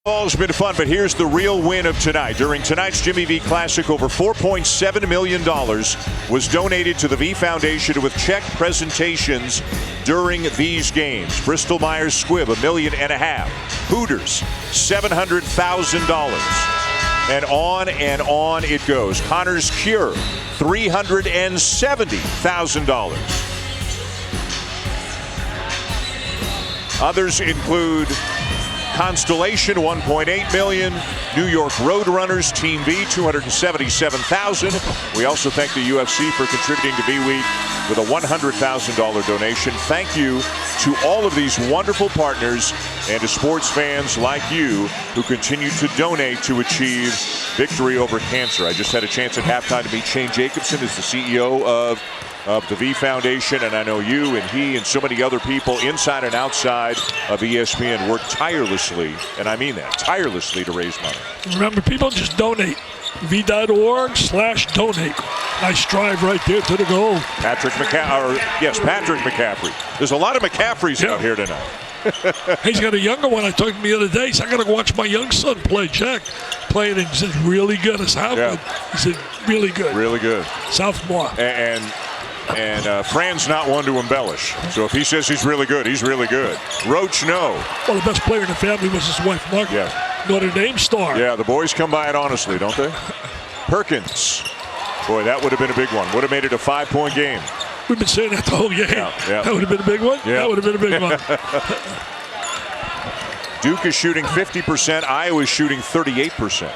Ball's been fun, but here's the real win of tonight. During tonight's Jimmy V Classic, over $4.7 million was donated to the V Foundation with check presentations during these games. Bristol Myers Squibb, $1.5 million. Hooters, $700,000. And on it goes. Connor's Cure, $370,000. Others include Constellation, $1.8 million. New York Roadrunners, Team V, $277,000. We also thank the UFC for contributing to V Week with a $100,000 donation. Thank you to all of these wonderful partners and to sports fans like you who continue to donate to achieve victory over cancer. I just had a chance at halftime to meet Shane Jacobson, as the CEO of the V Foundation, and I know you and he and so many other people inside and outside of ESPN work tirelessly, and I mean that, tirelessly, to raise money. Remember, people just donate. V.org/donate. Nice drive right there to the goal. Patrick McCaffrey. There's a lot of McCaffreys out here tonight. He's got a younger one. I talked to him the other day. He said, I got to watch my young son play. Jack playing, and he said, really good. I said, how good? He said, really good. Really good. Sophomore. And Fran's not one to embellish. So if he says he's really good, he's really good. Roach, no. Well, the best player in the family was his wife, Margaret. Yeah. Notre Dame star. Yeah, the boys come by it honestly, don't they? Perkins. Boy, that would have been a big one. Would have made it a 5-point game. We've been saying that the whole game. Yeah. That would have been a big one? Yeah. That would have been a big one. Duke is shooting 50%. Iowa is shooting 38%.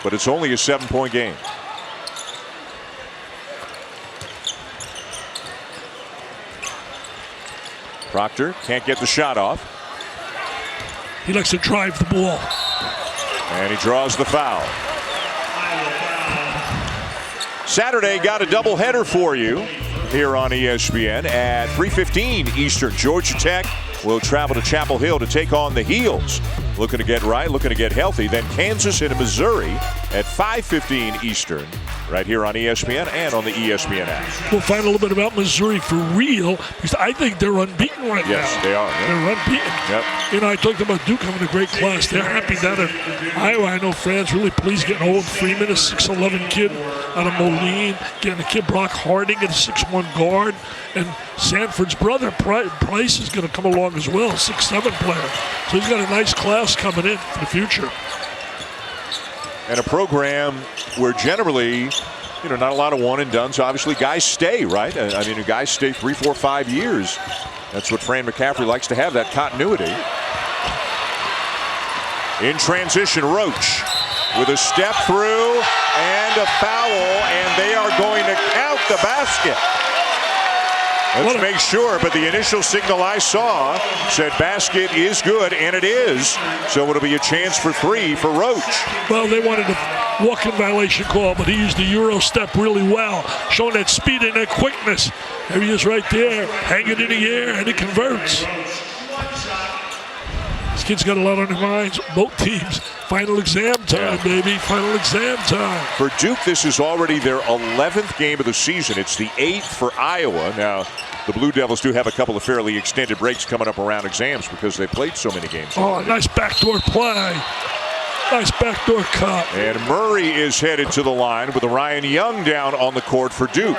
But it's only a 7-point game. Proctor can't get the shot off. He likes to drive the ball. And he draws the foul. Saturday got a doubleheader for you here on ESPN at 3:15 Eastern. Georgia Tech will travel to Chapel Hill to take on the Heels. Looking to get right, looking to get healthy. Then Kansas and Missouri at 5:15 Eastern, right here on ESPN and on the ESPN app. We'll find a little bit about Missouri for real, because I think they're unbeaten right now. Yes, they are. Yep. They're unbeaten. Yep. You know, I talked about Duke having a great class. They're happy down in Iowa. I know fans really pleased getting Owen Freeman, a 6'11" kid out of Moline, getting a kid Brock Harding at a 6'1" guard, and Sanford's brother Price is going to come along as well, 6'7" player. So he's got a nice class coming in for the future. And a program where generally, not a lot of one and dones. Obviously, guys stay, right? I mean, guys stay 3, 4, 5 years. That's what Fran McCaffrey likes to have, that continuity. In transition, Roach with a step through and a foul, and they are going to count the basket. Let's make sure, but the initial signal I saw said basket is good, and it is. So it'll be a chance for 3 for Roach. Well, they wanted a walk-in violation call, but he used the Euro step really well, showing that speed and that quickness. There he is right there, hanging in the air, and it converts. This kid's got a lot on their minds, both teams. Final exam time, baby. Final exam time. For Duke, this is already their 11th game of the season. It's the 8th for Iowa. Now, the Blue Devils do have a couple of fairly extended breaks coming up around exams because they played so many games. Oh, nice backdoor play. Nice backdoor cut. And Murray is headed to the line with Ryan Young down on the court for Duke.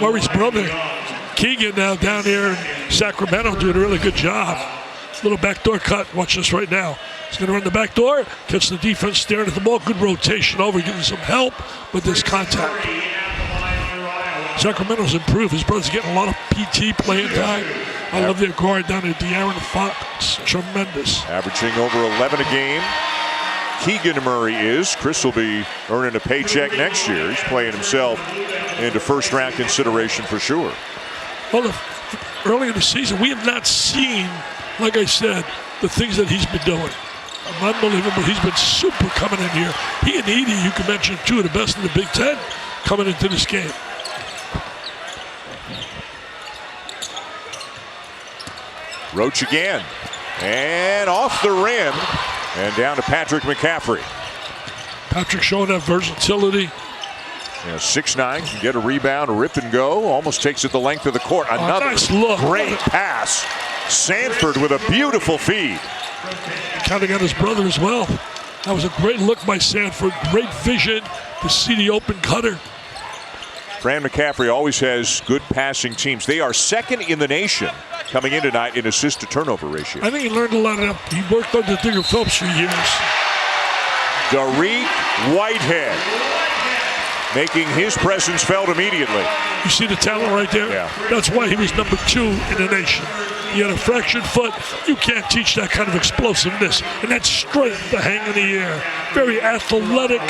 Murray's brother, Keegan, now down here in Sacramento, doing a really good job. Little backdoor cut. Watch this right now. He's going to run the back door, catch the defense staring at the ball. Good rotation over, getting some help with this contact. Sacramento's improved. His brother's getting a lot of PT playing time. I love their guard down there, De'Aaron Fox. Tremendous. Averaging over 11 a game. Keegan Murray is. Chris will be earning a paycheck next year. He's playing himself into first-round consideration for sure. Well, early in the season, we have not seen, like I said, the things that he's been doing. Unbelievable. He's been super coming in here. He and Edey, you can mention two of the best in the Big Ten coming into this game. Roach again. And off the rim. And down to Patrick McCaffrey. Patrick showing that versatility. 6'9", can get a rebound, rip and go. Almost takes it the length of the court. Another nice look. Great pass. Sanford with a beautiful feed. Counting on his brother as well. That was a great look by Sanford. Great vision to see the open cutter. Fran McCaffrey always has good passing teams. They are second in the nation coming in tonight in assist to turnover ratio. I think he learned a lot of that. He worked under Digger Phelps for years. Dariq Whitehead making his presence felt immediately. You see the talent right there? Yeah. That's why he was number 2 in the nation. He had a fractured foot. You can't teach that kind of explosiveness and that strength to hang in the air. Very athletic,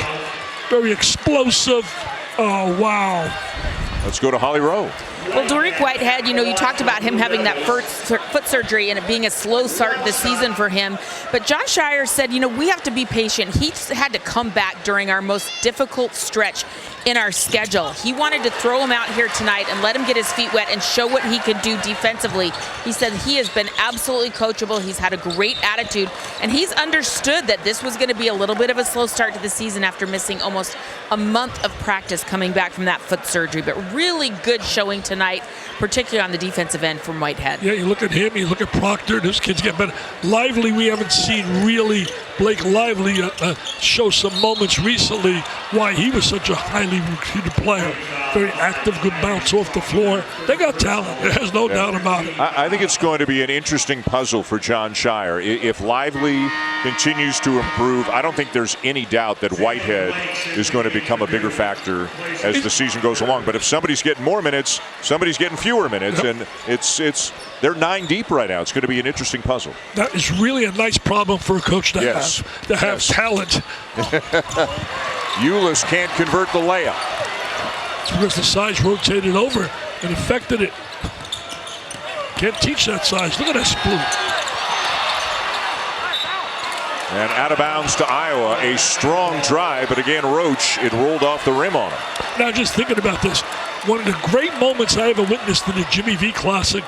very explosive. Oh, wow. Let's go to Holly Rowe. Well, Dariq Whitehead, you talked about him having that foot surgery and it being a slow start this season for him. But John Shire said, we have to be patient. He had to come back during our most difficult stretch in our schedule. He wanted to throw him out here tonight and let him get his feet wet and show what he could do defensively. He said he has been absolutely coachable. He's had a great attitude, and he's understood that this was going to be a little bit of a slow start to the season after missing almost a month of practice coming back from that foot surgery. But really good showing tonight, particularly on the defensive end from Whitehead. Yeah, you look at him, you look at Proctor, this kid's getting better. Lively, we haven't seen really Blake Lively show some moments recently why he was such a highly recruited player. Very active, good bounce off the floor. They got talent, there's no doubt about it. I think it's going to be an interesting puzzle for John Shire. If Lively continues to improve, I don't think there's any doubt that Whitehead is going to become a bigger factor as the season goes along. But if somebody's getting more minutes, somebody's getting fewer minutes, and they're 9 deep right now. It's going to be an interesting puzzle. That is really a nice problem for a coach to have talent. Ulis can't convert the layup. It's because the size rotated over and affected it. Can't teach that size. Look at that spoon. And out of bounds to Iowa. A strong drive, but again, Roach, it rolled off the rim on him. Now, just thinking about this, one of the great moments I ever witnessed in the Jimmy V Classic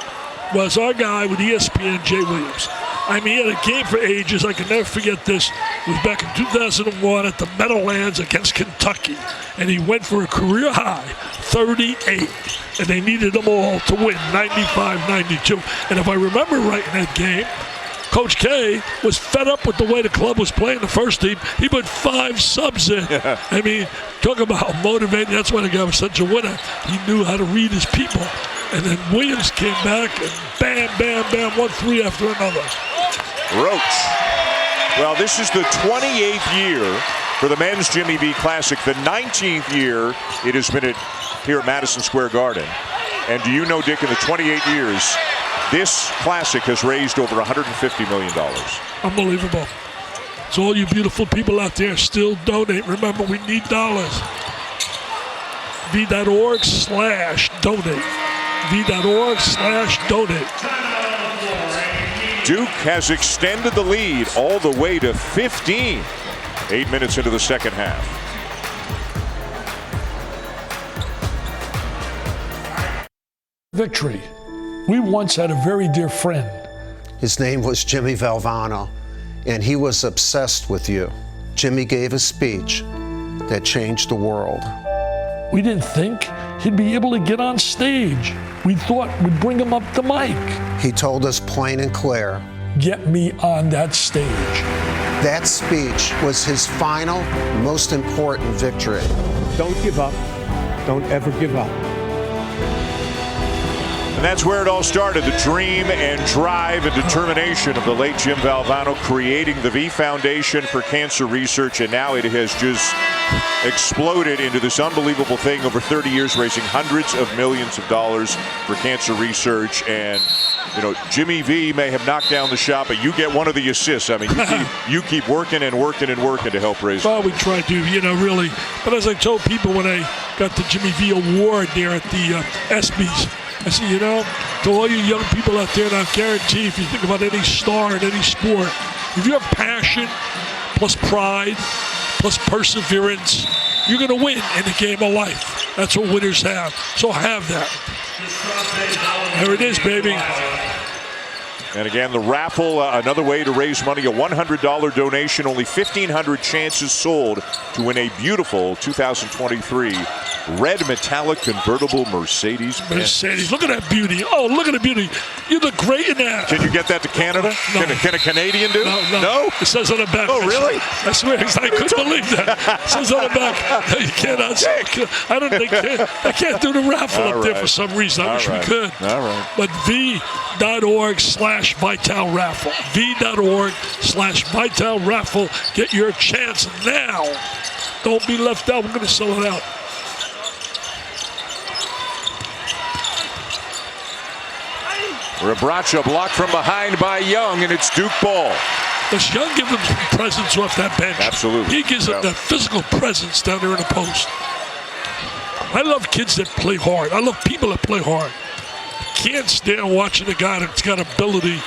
was our guy with ESPN, Jay Williams. I mean, he had a game for ages. I can never forget this. It was back in 2001 at the Meadowlands against Kentucky. And he went for a career high, 38. And they needed them all to win, 95-92. And if I remember right in that game, Coach K was fed up with the way the club was playing the first team. He put 5 subs in. Yeah. I mean, talk about motivating. That's why the guy was such a winner. He knew how to read his people. And then Williams came back and bam, bam, bam, 1 3 after another. Roach. Well, this is the 28th year for the men's Jimmy V Classic. The 19th year it has been here at Madison Square Garden. And do you know, Dick, in the 28 years, this Classic has raised over $150 million. Unbelievable. So all you beautiful people out there still donate. Remember, we need dollars. V.org/donate. V.org/donate. Duke has extended the lead all the way to 15. 8 minutes into the second half. Victory. We once had a very dear friend. His name was Jimmy Valvano, and he was obsessed with you. Jimmy gave a speech that changed the world. We didn't think he'd be able to get on stage. We thought we'd bring him up the mic. He told us plain and clear, get me on that stage. That speech was his final, most important victory. Don't give up. Don't ever give up. And that's where it all started, the dream and drive and determination of the late Jim Valvano, creating the V Foundation for Cancer Research, and now it has just exploded into this unbelievable thing over 30 years, raising hundreds of millions of dollars for cancer research. And you know, Jimmy V may have knocked down the shot, but you get one of the assists. I mean, you keep working and working and working to help raise. Well, we try to, you know, really. But as I told people when I got the Jimmy V Award there at the ESPYs, I said, you know, to all you young people out there, and I guarantee if you think about any star in any sport, if you have passion plus pride plus perseverance, you're going to win in the game of life. That's what winners have. So have that. There it is, baby. And again, the raffle, another way to raise money, a $100 donation, only 1,500 chances sold to win a beautiful 2023 red metallic convertible Mercedes. Look at that beauty. Oh, look at the beauty. You look great in that. Can you get that to Canada? No. Can a Canadian do? No? It says on the back. Oh, really? I swear, I couldn't believe that. It says on the back, you cannot. I don't think I can't do the raffle up there for some reason. I wish we could. All right. But v.org/Vital Raffle. v.org/Vital Raffle. Get your chance now. Don't be left out. We're going to sell it out. Rebraca blocked from behind by Young, and it's Duke ball. Does Young give them presence off that bench? Absolutely. He gives them that physical presence down there in the post. I love kids that play hard. I love people that play hard. Can't stand watching a guy that's got ability,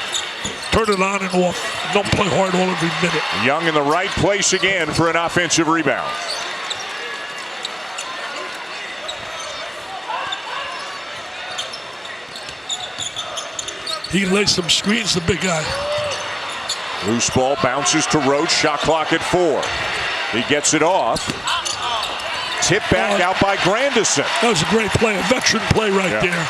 turn it on and off, don't play hard all every minute. Young in the right place again for an offensive rebound. He lays some screens, the big guy. Loose ball bounces to Roach, shot clock at 4. He gets it off. Tip back out by Grandison. That was a great play, a veteran play right there.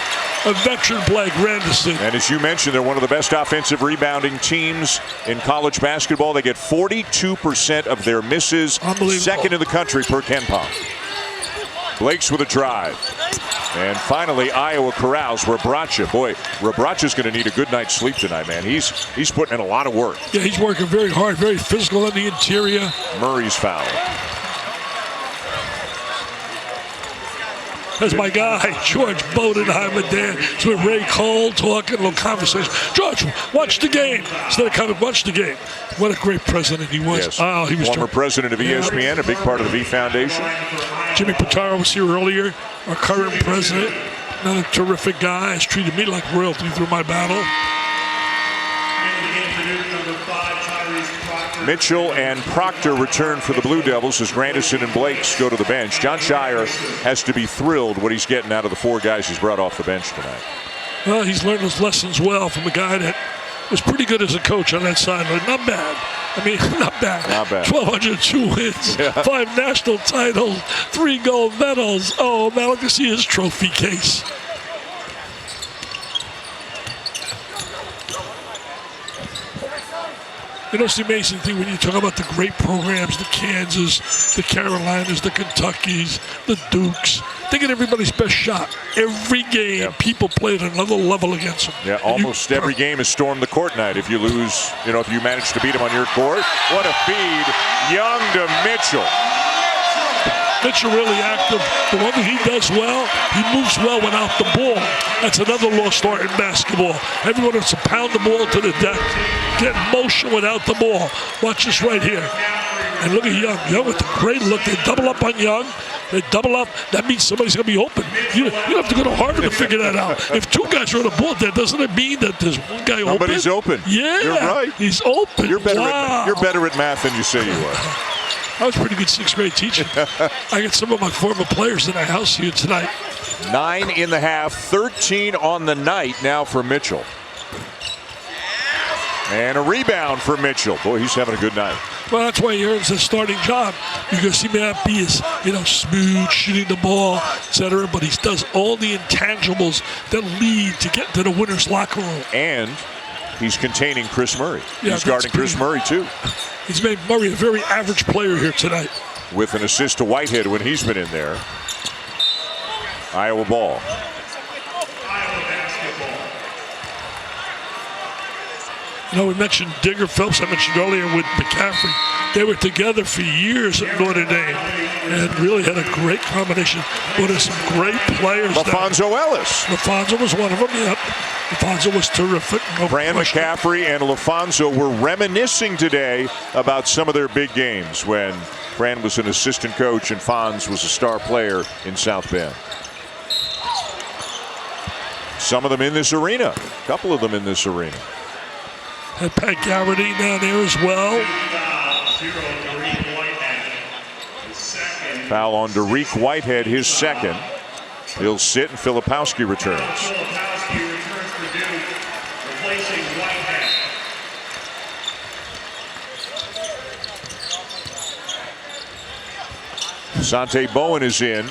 A veteran play, Grandison. And as you mentioned, they're one of the best offensive rebounding teams in college basketball. They get 42% of their misses. Second in the country per KenPom. Blake's with a drive. And finally, Iowa corrals Rebraca. Boy, Rebraca's going to need a good night's sleep tonight, man. He's putting in a lot of work. Yeah, he's working very hard, very physical on the interior. Murray's foul. That's my guy, George Bodenheimer there. It's with Ray Cole talking, a little conversation. George, watch the game. Instead of coming, watch the game. What a great president he was. Yes. Oh, he was former president of ESPN, a big part of the V Foundation. Jimmy Pitaro was here earlier, our current president. Another terrific guy. Has treated me like royalty through my battle. Mitchell and Proctor return for the Blue Devils as Grandison and Blakes go to the bench. John Shire has to be thrilled what he's getting out of the 4 guys he's brought off the bench tonight. Well, he's learned his lessons well from a guy that was pretty good as a coach on that sideline. Not bad. I mean, not bad. Not bad. 1,202 wins, Yeah. 5 national titles, 3 gold medals. Oh, man, look to see his trophy case. You know, it's the amazing thing when you talk about the great programs, the Kansas, the Carolinas, the Kentuckys, the Dukes. They get everybody's best shot. Every game, people play at another level against them. Yeah, almost every game is storm the court night. If you lose, you know, if you manage to beat them on your court. What a feed. Young to Mitchell. Mitchell really active. The one thing he does well, he moves well without the ball. That's another lost art in basketball. Everyone has to pound the ball to the deck, get motion without the ball. Watch this right here. And look at Young. Young with the great look. They double up on Young. They double up. That means somebody's going to be open. You don't have to go to Harvard to figure that out. If 2 guys are on the ball there, doesn't it mean that there's 1 guy open? Somebody's open. Yeah. You're right. He's open. You're better, wow. you're better at math than you say you are. I was pretty good 6th grade teaching. I got some of my former players in the house here tonight. 9 in the half, 13 on the night now for Mitchell. And a rebound for Mitchell. Boy, he's having a good night. Well, that's why he earns his starting job, because he may not be as, smooth shooting the ball, etc., but he does all the intangibles that lead to get to the winner's locker room. And he's containing Chris Murray. Yeah, he's guarding Chris Murray, too. He's made Murray a very average player here tonight. With an assist to Whitehead when he's been in there. Iowa ball. You know, we mentioned Digger Phelps, I mentioned earlier with McCaffrey. They were together for years at Notre Dame and really had a great combination. But there's some great players. LaFonso Ellis. LaFonso was one of them, yep. LaFonso was terrific. Fran McCaffrey and LaFonso were reminiscing today about some of their big games when Fran was an assistant coach and Fonz was a star player in South Bend. Some of them in this arena. A couple of them in this arena. And Pat Garrity down there as well. Foul on Derek Whitehead, his 2nd. He'll sit and Filipowski returns. Sante Bowen is in.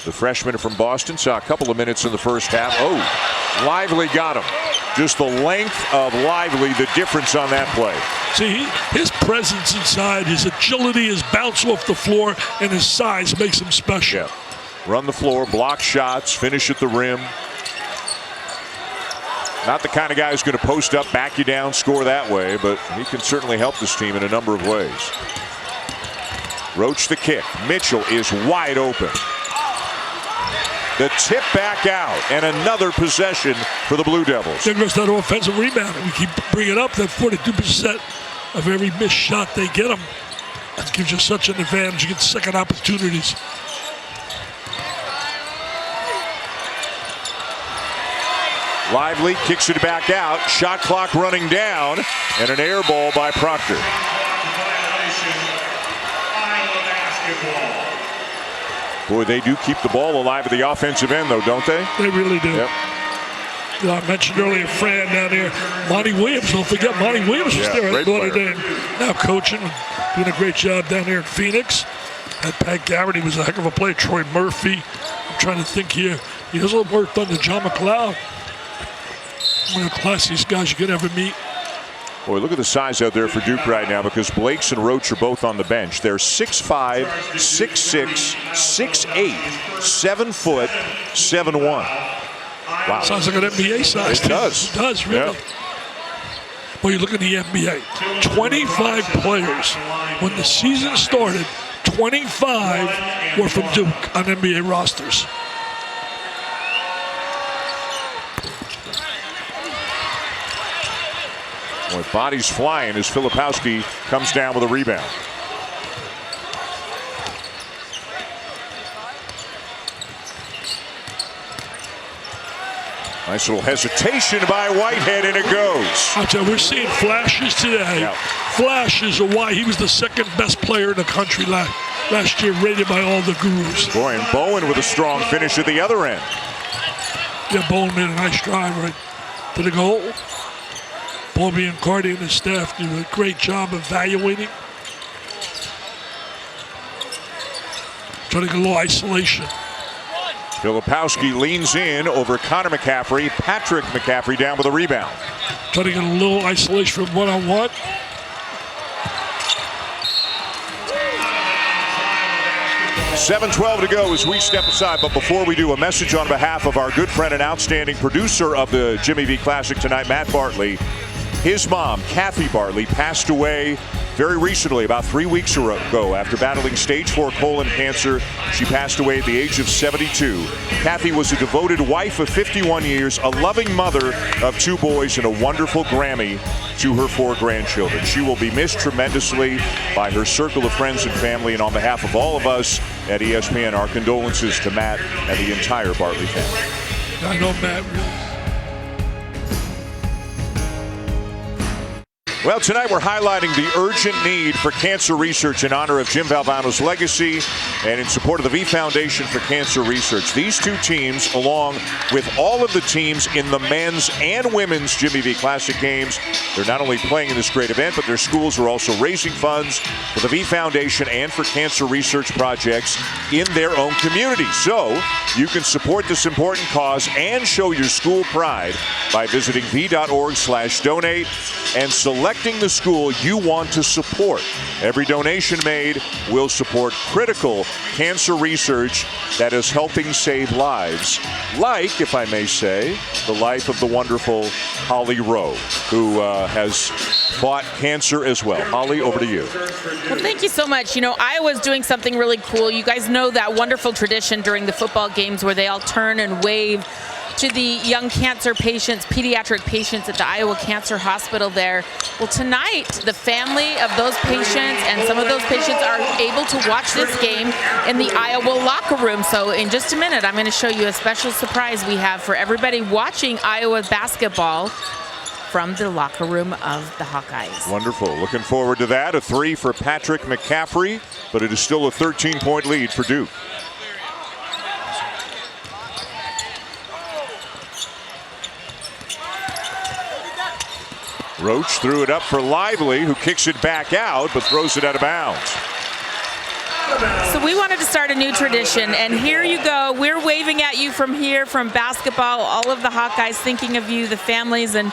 The freshman from Boston saw a couple of minutes in the first half. Oh, Lively got him. Just the length of Lively, the difference on that play. See, his presence inside, his agility, his bounce off the floor, and his size makes him special. Yeah. Run the floor, block shots, finish at the rim. Not the kind of guy who's going to post up, back you down, score that way, but he can certainly help this team in a number of ways. Roach the kick. Mitchell is wide open. The tip back out, and another possession for the Blue Devils. There goes that offensive rebound. We keep bringing up that 42% of every missed shot they get them. That gives you such an advantage. You get second opportunities. Lively kicks it back out. Shot clock running down, and an air ball by Proctor. Boy, they do keep the ball alive at the offensive end, though, don't they? They really do. Yep. I mentioned earlier Fran down there. Monty Williams, don't forget Monty Williams was there at Notre Dame. Now coaching, doing a great job down there in Phoenix. And Pat Garrity was a heck of a player. Troy Murphy. I'm trying to think here. He also worked under John McLeod. One of the classiest guys you could ever meet. Boy, look at the size out there for Duke right now, because Blakes and Roach are both on the bench. They're 6'5", 6'6", 6'8", 7 foot, 7'1". Wow. Sounds like an NBA size. It does. It does, really. Yeah. Well, you look at the NBA. 25 players. When the season started, 25 were from Duke on NBA rosters. With bodies flying as Filipowski comes down with a rebound. Nice little hesitation by Whitehead, and it goes. I'll tell you, we're seeing flashes today. Yeah. Flashes of why he was the second best player in the country last year, rated by all the gurus. Boy, and Bowen with a strong finish at the other end. Yeah, Bowen made a nice drive right to the goal. Paul Biancardi and his staff do a great job evaluating. Trying to get a little isolation. Filipowski leans in over Connor McCaffrey. Patrick McCaffrey down with a rebound. Trying to get a little isolation from one-on-one. $7:12 to go as we step aside. But before we do, a message on behalf of our good friend and outstanding producer of the Jimmy V Classic tonight, Matt Bartley. His mom, Kathy Bartley, passed away very recently, about 3 weeks ago, after battling stage 4 colon cancer. She passed away at the age of 72. Kathy was a devoted wife of 51 years, a loving mother of 2 boys, and a wonderful Grammy to her 4 grandchildren. She will be missed tremendously by her circle of friends and family, and on behalf of all of us at ESPN, our condolences to Matt and the entire Bartley family. I know Matt really. Well, tonight we're highlighting the urgent need for cancer research in honor of Jim Valvano's legacy and in support of the V Foundation for Cancer Research. These 2 teams, along with all of the teams in the men's and women's Jimmy V Classic games, they're not only playing in this great event, but their schools are also raising funds for the V Foundation and for cancer research projects in their own communities. So you can support this important cause and show your school pride by visiting v.org/donate and selecting the school you want to support. Every donation made will support critical cancer research that is helping save lives, like, if I may say, the life of the wonderful Holly Rowe, who has fought cancer as well. Holly, over to you. Well, thank you so much. You know, Iowa's doing something really cool. You guys know that wonderful tradition during the football games where they all turn and wave to the young cancer patients, pediatric patients at the Iowa Cancer Hospital there. Well, tonight, the family of those patients and some of those patients are able to watch this game in the Iowa locker room. So in just a minute, I'm going to show you a special surprise we have for everybody watching Iowa basketball from the locker room of the Hawkeyes. Wonderful. Looking forward to that. A 3 for Patrick McCaffrey, but it is still a 13-point lead for Duke. Roach threw it up for Lively, who kicks it back out, but throws it out of bounds. So we wanted to start a new tradition, and here you go. We're waving at you from here, from basketball, all of the Hawkeyes thinking of you, the families and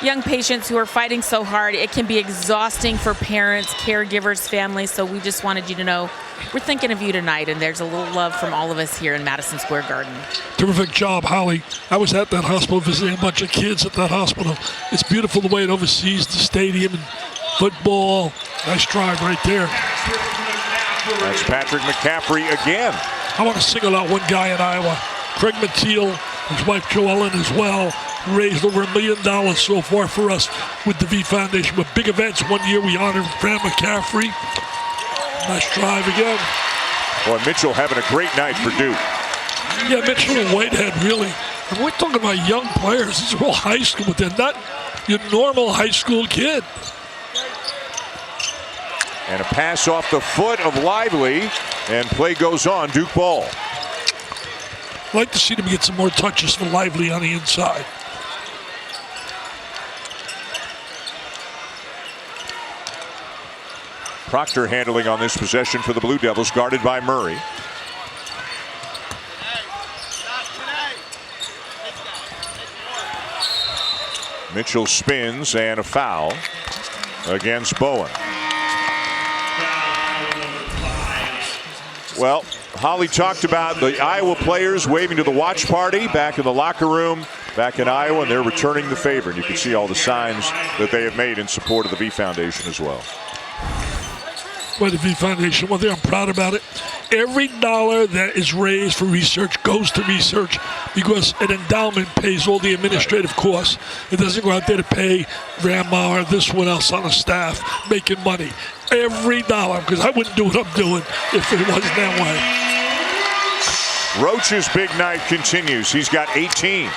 young patients who are fighting so hard. It can be exhausting for parents, caregivers, families, so we just wanted you to know we're thinking of you tonight, and there's a little love from all of us here in Madison Square Garden. Terrific job, Holly. I was at that hospital visiting a bunch of kids at that hospital. It's beautiful the way it oversees the stadium and football. Nice drive right there. That's Patrick McCaffrey again. I want to single out one guy in Iowa, Craig Mateel, his wife Joellen as well, raised over $1 million so far for us with the V Foundation. With big events, one year we honored Fran McCaffrey. Nice drive again. Boy, Mitchell having a great night for Duke. Yeah, Mitchell and Whitehead, really. And we're talking about young players. These are all high school, but they're not your normal high school kid. And a pass off the foot of Lively, and play goes on. Duke ball. I'd like to see them get some more touches for Lively on the inside. Proctor handling on this possession for the Blue Devils, guarded by Murray. Mitchell spins, and a foul against Bowen. Well, Holly talked about the Iowa players waving to the watch party back in the locker room back in Iowa, and they're returning the favor. And you can see all the signs that they have made in support of the V Foundation as well. By the V Foundation, one thing I'm proud about it, every dollar that is raised for research goes to research because an endowment pays all the administrative costs. It doesn't go out there to pay grandma or this one else on the staff making money. Every dollar, because I wouldn't do what I'm doing if it wasn't that way. Roach's big night continues. He's got 18.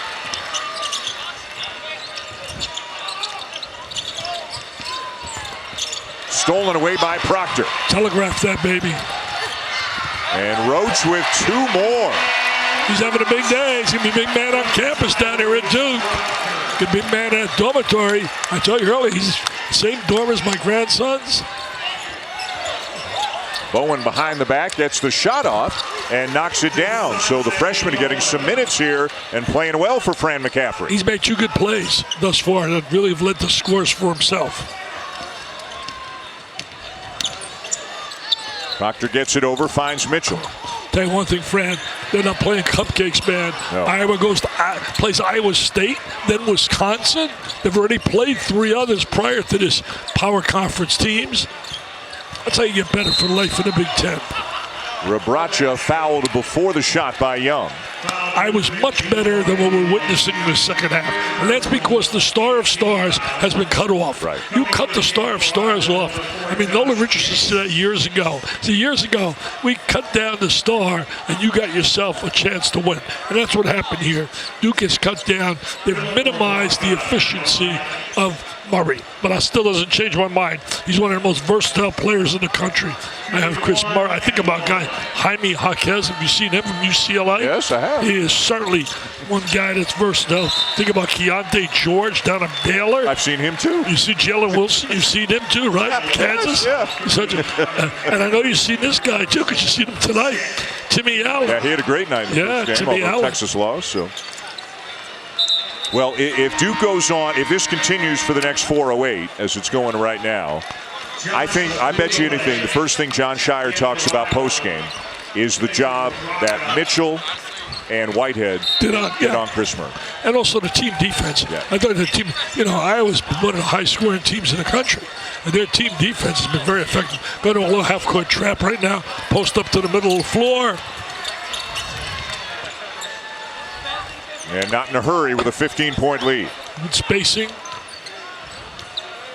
stolen away by Proctor. Telegraph that, baby. And Roach with 2 more. He's having a big day. He's going to be a big man on campus down here at Duke. Good big man at dormitory. I told you earlier, he's the same dorm as my grandsons. Bowen behind the back gets the shot off and knocks it down. So the freshman getting some minutes here and playing well for Fran McCaffrey. He's made 2 good plays thus far that really have led to scores for himself. Proctor gets it over, finds Mitchell. Tell you one thing, Fran, they're not playing cupcakes, man. No. Iowa plays Iowa State, then Wisconsin. They've already played 3 others prior to this power conference teams. That's how you get better for life in the Big Ten. Rebraca fouled before the shot by Young. I was much better than what we're witnessing in the second half. And that's because the star of stars has been cut off. Right. You cut the star of stars off. I mean, Nolan Richardson said that years ago. See, years ago, we cut down the star and you got yourself a chance to win. And that's what happened here. Duke is cut down. They've minimized the efficiency of Murray, but that still doesn't change my mind. He's one of the most versatile players in the country. I have Chris Murray. I think about guy Jaime Hawkeyes. Have you seen him from UCLA? Yes, I have. He is certainly one guy that's versatile. Think about Keontae George down in Baylor. I've seen him too. You see Jalen Wilson. You've seen him too, right? Yeah, Kansas. Yeah. And I know you've seen this guy too, because you've seen him tonight. Timmy Allen. Yeah, he had a great night in the first game, Timmy Allen. Texas lost. So. Well, if Duke goes on, if this continues for the next 4:08, as it's going right now, I bet you anything, the first thing John Shire talks about postgame is the job that Mitchell and Whitehead did on Chris Murray. And also the team defense. Yeah. I thought the team, Iowa's one of the high-scoring teams in the country. And their team defense has been very effective. Go to a little half-court trap right now, post up to the middle of the floor. And not in a hurry with a 15-point lead. Good spacing.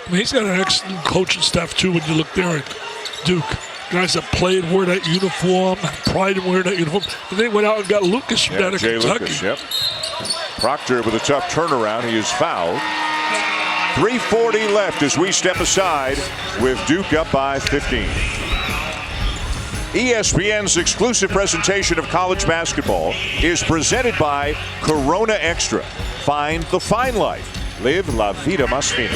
I mean, he's got an excellent coaching staff, too, when you look there at Duke. Guys that played, wore that uniform, pride in wearing that uniform. And they went out and got Lucas from down in Kentucky. Lucas, yep. Proctor with a tough turnaround. He is fouled. 3:40 left as we step aside with Duke up by 15. ESPN's exclusive presentation of college basketball is presented by Corona Extra. Find the fine life. Live la vida más fina.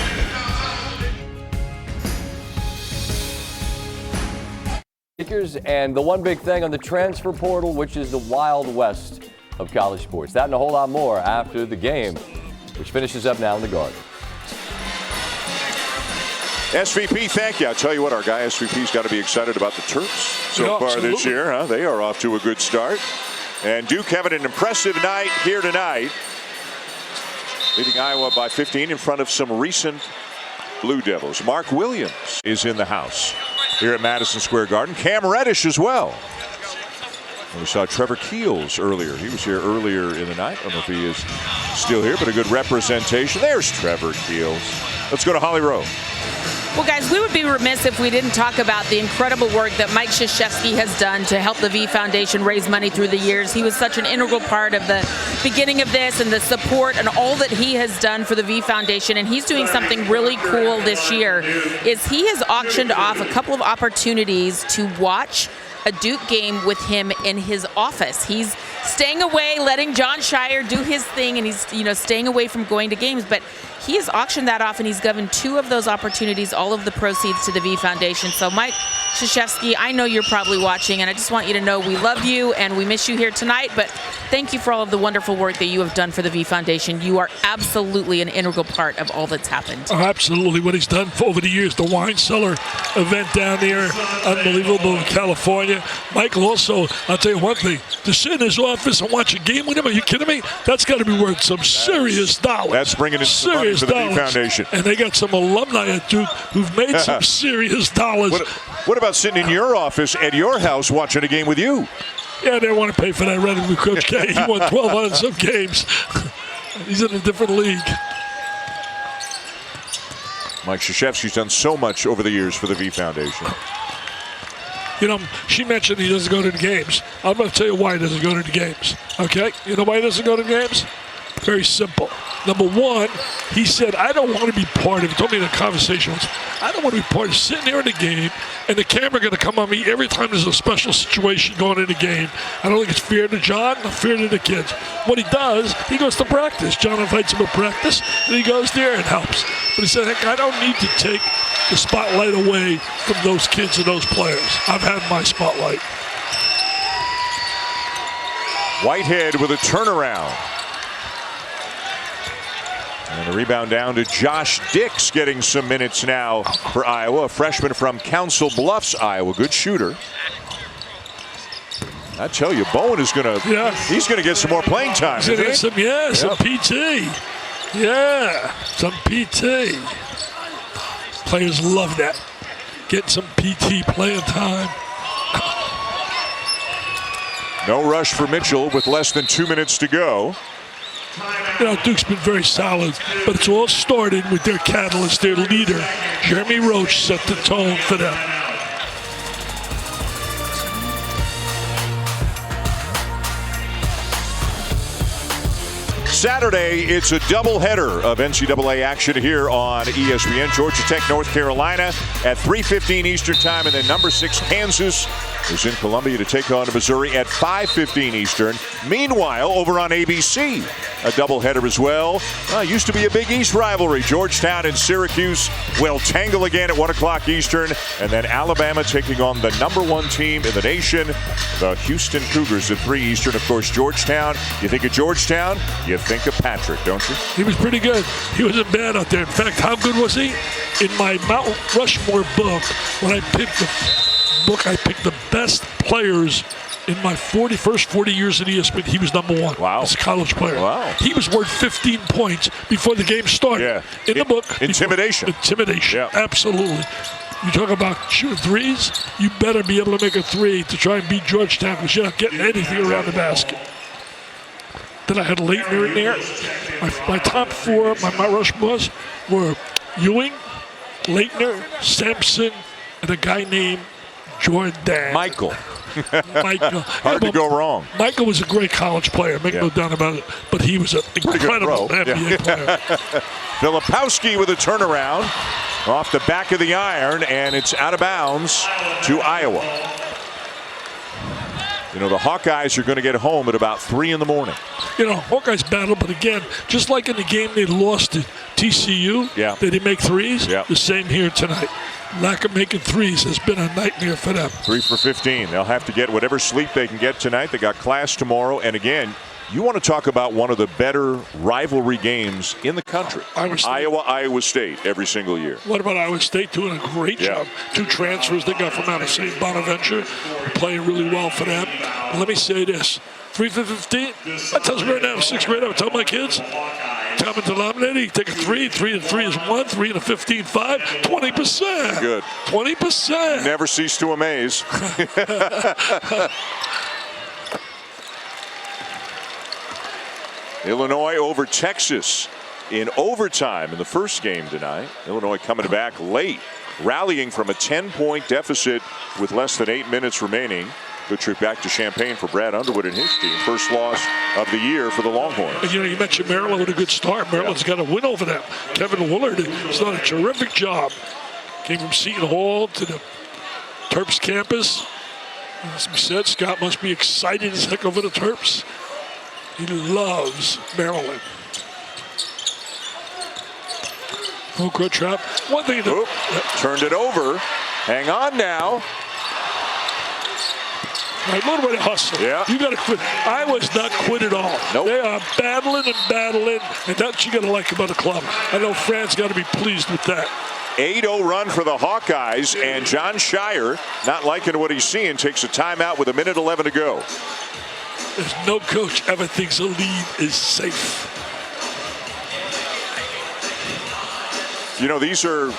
And the one big thing on the transfer portal, which is the Wild West of college sports. That and a whole lot more after the game, which finishes up now in the Garden. SVP, thank you. I'll tell you what, our guy SVP's got to be excited about the Terps so far this year. Huh? They are off to a good start. And Duke having an impressive night here tonight, leading Iowa by 15 in front of some recent Blue Devils. Mark Williams is in the house here at Madison Square Garden. Cam Reddish as well. And we saw Trevor Keels earlier. He was here earlier in the night. I don't know if he is still here, but a good representation. There's Trevor Keels. Let's go to Holly Rowe. Well, guys, we would be remiss if we didn't talk about the incredible work that Mike Krzyzewski has done to help the V Foundation raise money through the years. He was such an integral part of the beginning of this and the support and all that he has done for the V Foundation. And he's doing something really cool this year, is he has auctioned off a couple of opportunities to watch a Duke game with him in his office. He's staying away, letting John Shire do his thing, and he's staying away from going to games. But he has auctioned that off, and he's given 2 of those opportunities, all of the proceeds to the V Foundation. So, Mike Krzyzewski, I know you're probably watching, and I just want you to know we love you and we miss you here tonight. But thank you for all of the wonderful work that you have done for the V Foundation. You are absolutely an integral part of all that's happened. Oh, absolutely. What he's done for over the years, the wine cellar event down there, unbelievable in California. Michael also, I'll tell you one thing, to sit in his office and watch a game with him, are you kidding me? That's got to be worth some serious dollars. That's bringing in some money for the V Foundation. And they got some alumni at Duke who've made some serious dollars. What about sitting in your office at your house watching a game with you? Yeah, they want to pay for that rent with Coach K. He won 1,200 some games. He's in a different league. Mike Krzyzewski's done so much over the years for the V Foundation. She mentioned he doesn't go to the games. I'm going to tell you why he doesn't go to the games. Okay? You know why he doesn't go to the games? Very simple. Number one, he said, I don't want to be part of, he told me in a conversation once, I don't want to be part of sitting there in the game and the camera going to come on me every time there's a special situation going in the game. I don't think it's fair to John, not fair to the kids. What he does, he goes to practice. John invites him to practice, and he goes there and helps. But he said, heck, I don't need to take the spotlight away from those kids and those players. I've had my spotlight. Whitehead with a turnaround. And the rebound down to Josh Dix, getting some minutes now for Iowa. A freshman from Council Bluffs, Iowa. Good shooter. I tell you, Bowen is going to, he's going to get some more playing time. Some PT. Yeah, some PT. Players love that. Get some PT playing time. No rush for Mitchell with less than 2 minutes to go. You know, Duke's been very solid, but it's all started with their catalyst, their leader. Jeremy Roach set the tone for them. Saturday, it's a doubleheader of NCAA action here on ESPN. Georgia Tech, North Carolina at 3:15 Eastern Time, and then number 6 Kansas is in Columbia to take on Missouri at 5:15 Eastern. Meanwhile, over on ABC, a doubleheader as well. Used to be a Big East rivalry. Georgetown and Syracuse will tangle again at 1 o'clock Eastern, and then Alabama taking on the number 1 team in the nation, the Houston Cougars at 3 Eastern. Of course, Georgetown. You think of Georgetown, you think of Patrick, don't you? He was pretty good. He wasn't bad out there. In fact, how good was he? In my Mount Rushmore book, when I picked the book, I picked the best players in my first 40 years at ESPN. He was number 1. Wow. As a college player. Wow. He was worth 15 points before the game started. Yeah. In the book. Intimidation. Intimidation. Yeah. Absolutely. You talk about shooting threes, you better be able to make a three to try and beat Georgetown because you're not getting anything around the basket. Then I had Leitner in there. My top 4, my Mount Rushmores were Ewing, Leitner, Sampson, and a guy named Jordan. Michael. Hard to go wrong. Michael was a great college player, make no doubt about it. But he was an incredible NBA player. Filipowski with a turnaround off the back of the iron, and it's out of bounds to Iowa. You know, the Hawkeyes are going to get home at about 3 in the morning. You know, Hawkeyes battle, but again, just like in the game they lost to TCU, they didn't make threes, the same here tonight. Lack of making threes has been a nightmare for them. 3 for 15. They'll have to get whatever sleep they can get tonight. They got class tomorrow. And again, you want to talk about one of the better rivalry games in the country. Iowa State every single year. What about Iowa State doing a great job? 2 transfers they got from out of St. Bonaventure, playing really well for them. But let me say this, 3 for 15, that tells me right now, 6th grade, I would tell my kids, common denominator, you take a 3, 3 and 3 is 1, 3 and a 15, 5, 20%. Good. 20%. Never cease to amaze. Illinois over Texas in overtime in the first game tonight. Illinois coming back late, rallying from a 10-point deficit with less than 8 minutes remaining. Good trip back to Champaign for Brad Underwood and his team. First loss of the year for the Longhorns. And you know, you mentioned Maryland with a good start. Maryland's got a win over them. Kevin Willard has done a terrific job. Came from Seton Hall to the Terps campus. As we said, Scott must be excited as heck over the Terps. He loves Maryland. Oh, good trap. One thing turned it over. Hang on now. Right, a little bit of hustle. You got to quit. Iowa's not quit at all. They are battling and battling, and that's what you got to like about the club. I know Fran's got to be pleased with that. 8-0 run for the Hawkeyes, and John Shire, not liking what he's seeing, takes a timeout with 1:11 to go. There's no coach ever thinks a lead is safe. You know, these are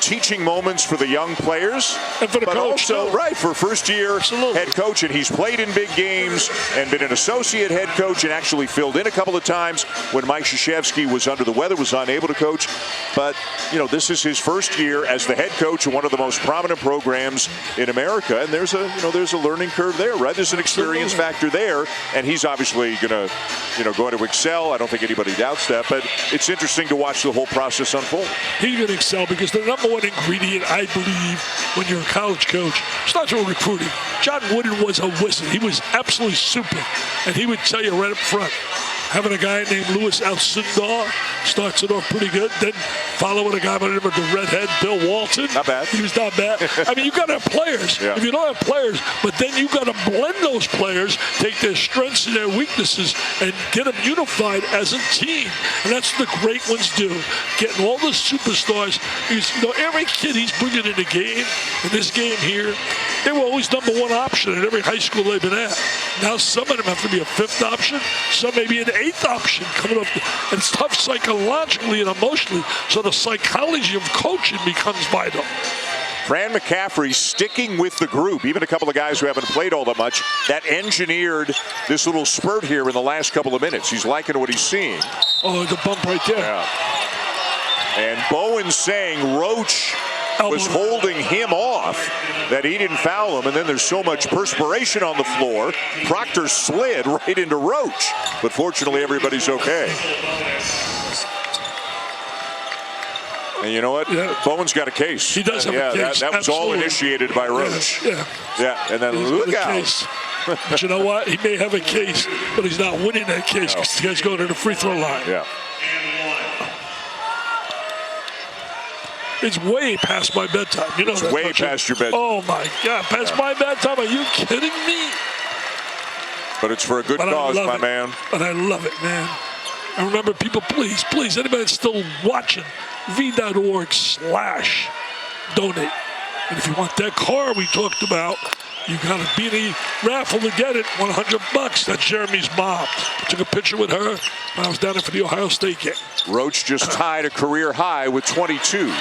teaching moments for the young players. And for the but coach, also, too. right, for first-year head coach. And he's played in big games and been an associate head coach and actually filled in a couple of times when Mike Krzyzewski was under the weather, was unable to coach. But, you know, this is his first year as the head coach of one of the most prominent programs in America. And there's a learning curve there, right? There's an experience factor there. And he's obviously going to excel. I don't think anybody doubts that. But it's interesting to watch the whole process unfold. He's going to excel because the number one ingredient, I believe, when you're a college coach, starts with recruiting. John Wooden was a wizard. He was absolutely super. And he would tell you right up front, having a guy named Louis Alcindor starts it off pretty good. Then following a guy by the name of the redhead, Bill Walton. Not bad. He was not bad. I mean, you got to have players. Yeah. If you don't have players, but then you got to blend those players, take their strengths and their weaknesses, and get them unified as a team. And that's what the great ones do. Getting all the superstars. Because, every kid he's bringing in the game, in this game here, they were always number one option at every high school they've been at. Now some of them have to be a fifth option. Some may be an eighth option coming up. And it's tough psychologically and emotionally. So the psychology of coaching becomes vital. Fran McCaffrey sticking with the group, even a couple of guys who haven't played all that much, that engineered this little spurt here in the last couple of minutes. He's liking what he's seeing. Oh, the bump right there. Yeah. And Bowen saying Roach was holding him off, that he didn't foul him, and then there's so much perspiration on the floor. Proctor slid right into Roach, but fortunately everybody's okay. And you know what? Yeah. Bowen's got a case. He does have a case. That was all initiated by Roach. Yeah. And then look out. But you know what? He may have a case, but he's not winning that case because the guy's going to the free throw line. Yeah. It's way past my bedtime. You know it's that, way past your bedtime. Oh, my God. Past my bedtime? Are you kidding me? But it's for a good cause, my man. But I love it, man. And remember, people, please, anybody that's still watching, v.org/donate. And if you want that car we talked about, you got a beanie raffle to get it, $100. That's Jeremy's mom. I took a picture with her when I was down there for the Ohio State game. Roach just tied a career high with 22.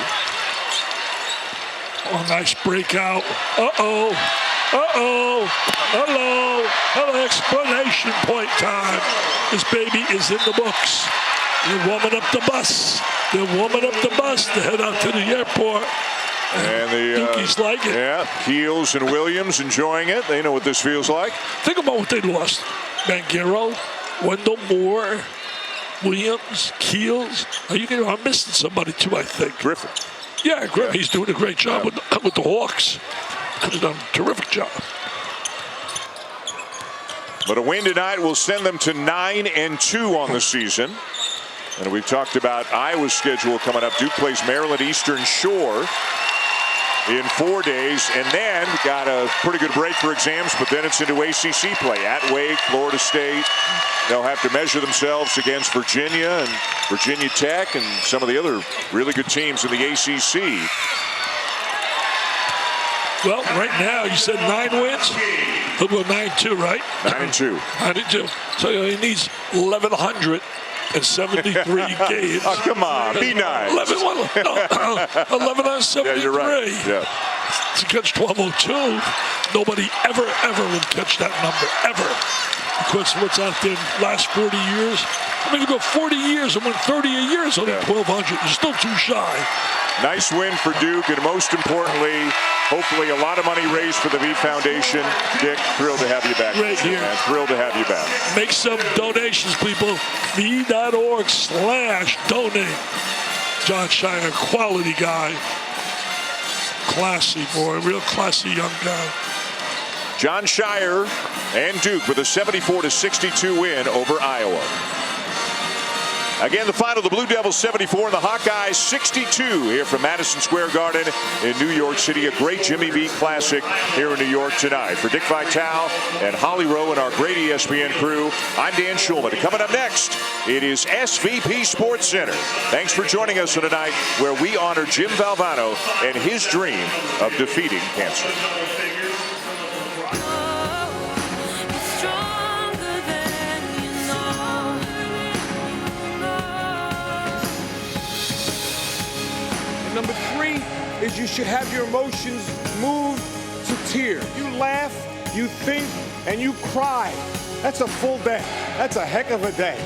Oh, nice breakout. Uh-oh. Hello. Explanation point time. This baby is in the books. They're warming up the bus. to head out to the airport. And the Dookies like it. Yeah, Keels and Williams enjoying it. They know what this feels like. Think about what they lost. Banchero, Wendell Moore, Williams, Keels. I'm missing somebody too, I think. Griffin. Yeah, Griffin. He's doing a great job with the Hawks. He's done a terrific job. But a win tonight will send them to 9-2 on the season. And we've talked about Iowa's schedule coming up. Duke plays Maryland Eastern Shore in 4 days, and then got a pretty good break for exams, but then it's into ACC play at Wake, Florida State. They'll have to measure themselves against Virginia and Virginia Tech and some of the other really good teams in the ACC. Well, right now you said 9 wins. He'll go 9-2, right? 9-2. 9-2. So he needs 1,173 games. Oh, come on, be nice. 11,173. Yeah, you're right. Yeah. To catch 1202, nobody ever would catch that number, ever. Because what's out there last 40 years? I mean, you go 40 years and win 30 a year is only 1,200. You're still too shy. Nice win for Duke, and most importantly, hopefully a lot of money raised for the V Foundation. Dick, thrilled to have you back. Right here. Man. Thrilled to have you back. Make some donations, people. v.org/donate. John Shire, quality guy. Classy boy, real classy young guy. John Shire and Duke with a 74-62 win over Iowa. Again, the final, the Blue Devils 74 and the Hawkeyes 62 here from Madison Square Garden in New York City. A great Jimmy V Classic here in New York tonight. For Dick Vitale and Holly Rowe and our great ESPN crew, I'm Dan Schulman. Coming up next, it is SVP Sports Center. Thanks for joining us tonight where we honor Jim Valvano and his dream of defeating cancer. Number 3, is you should have your emotions moved to tears. You laugh, you think, and you cry. That's a full day. That's a heck of a day.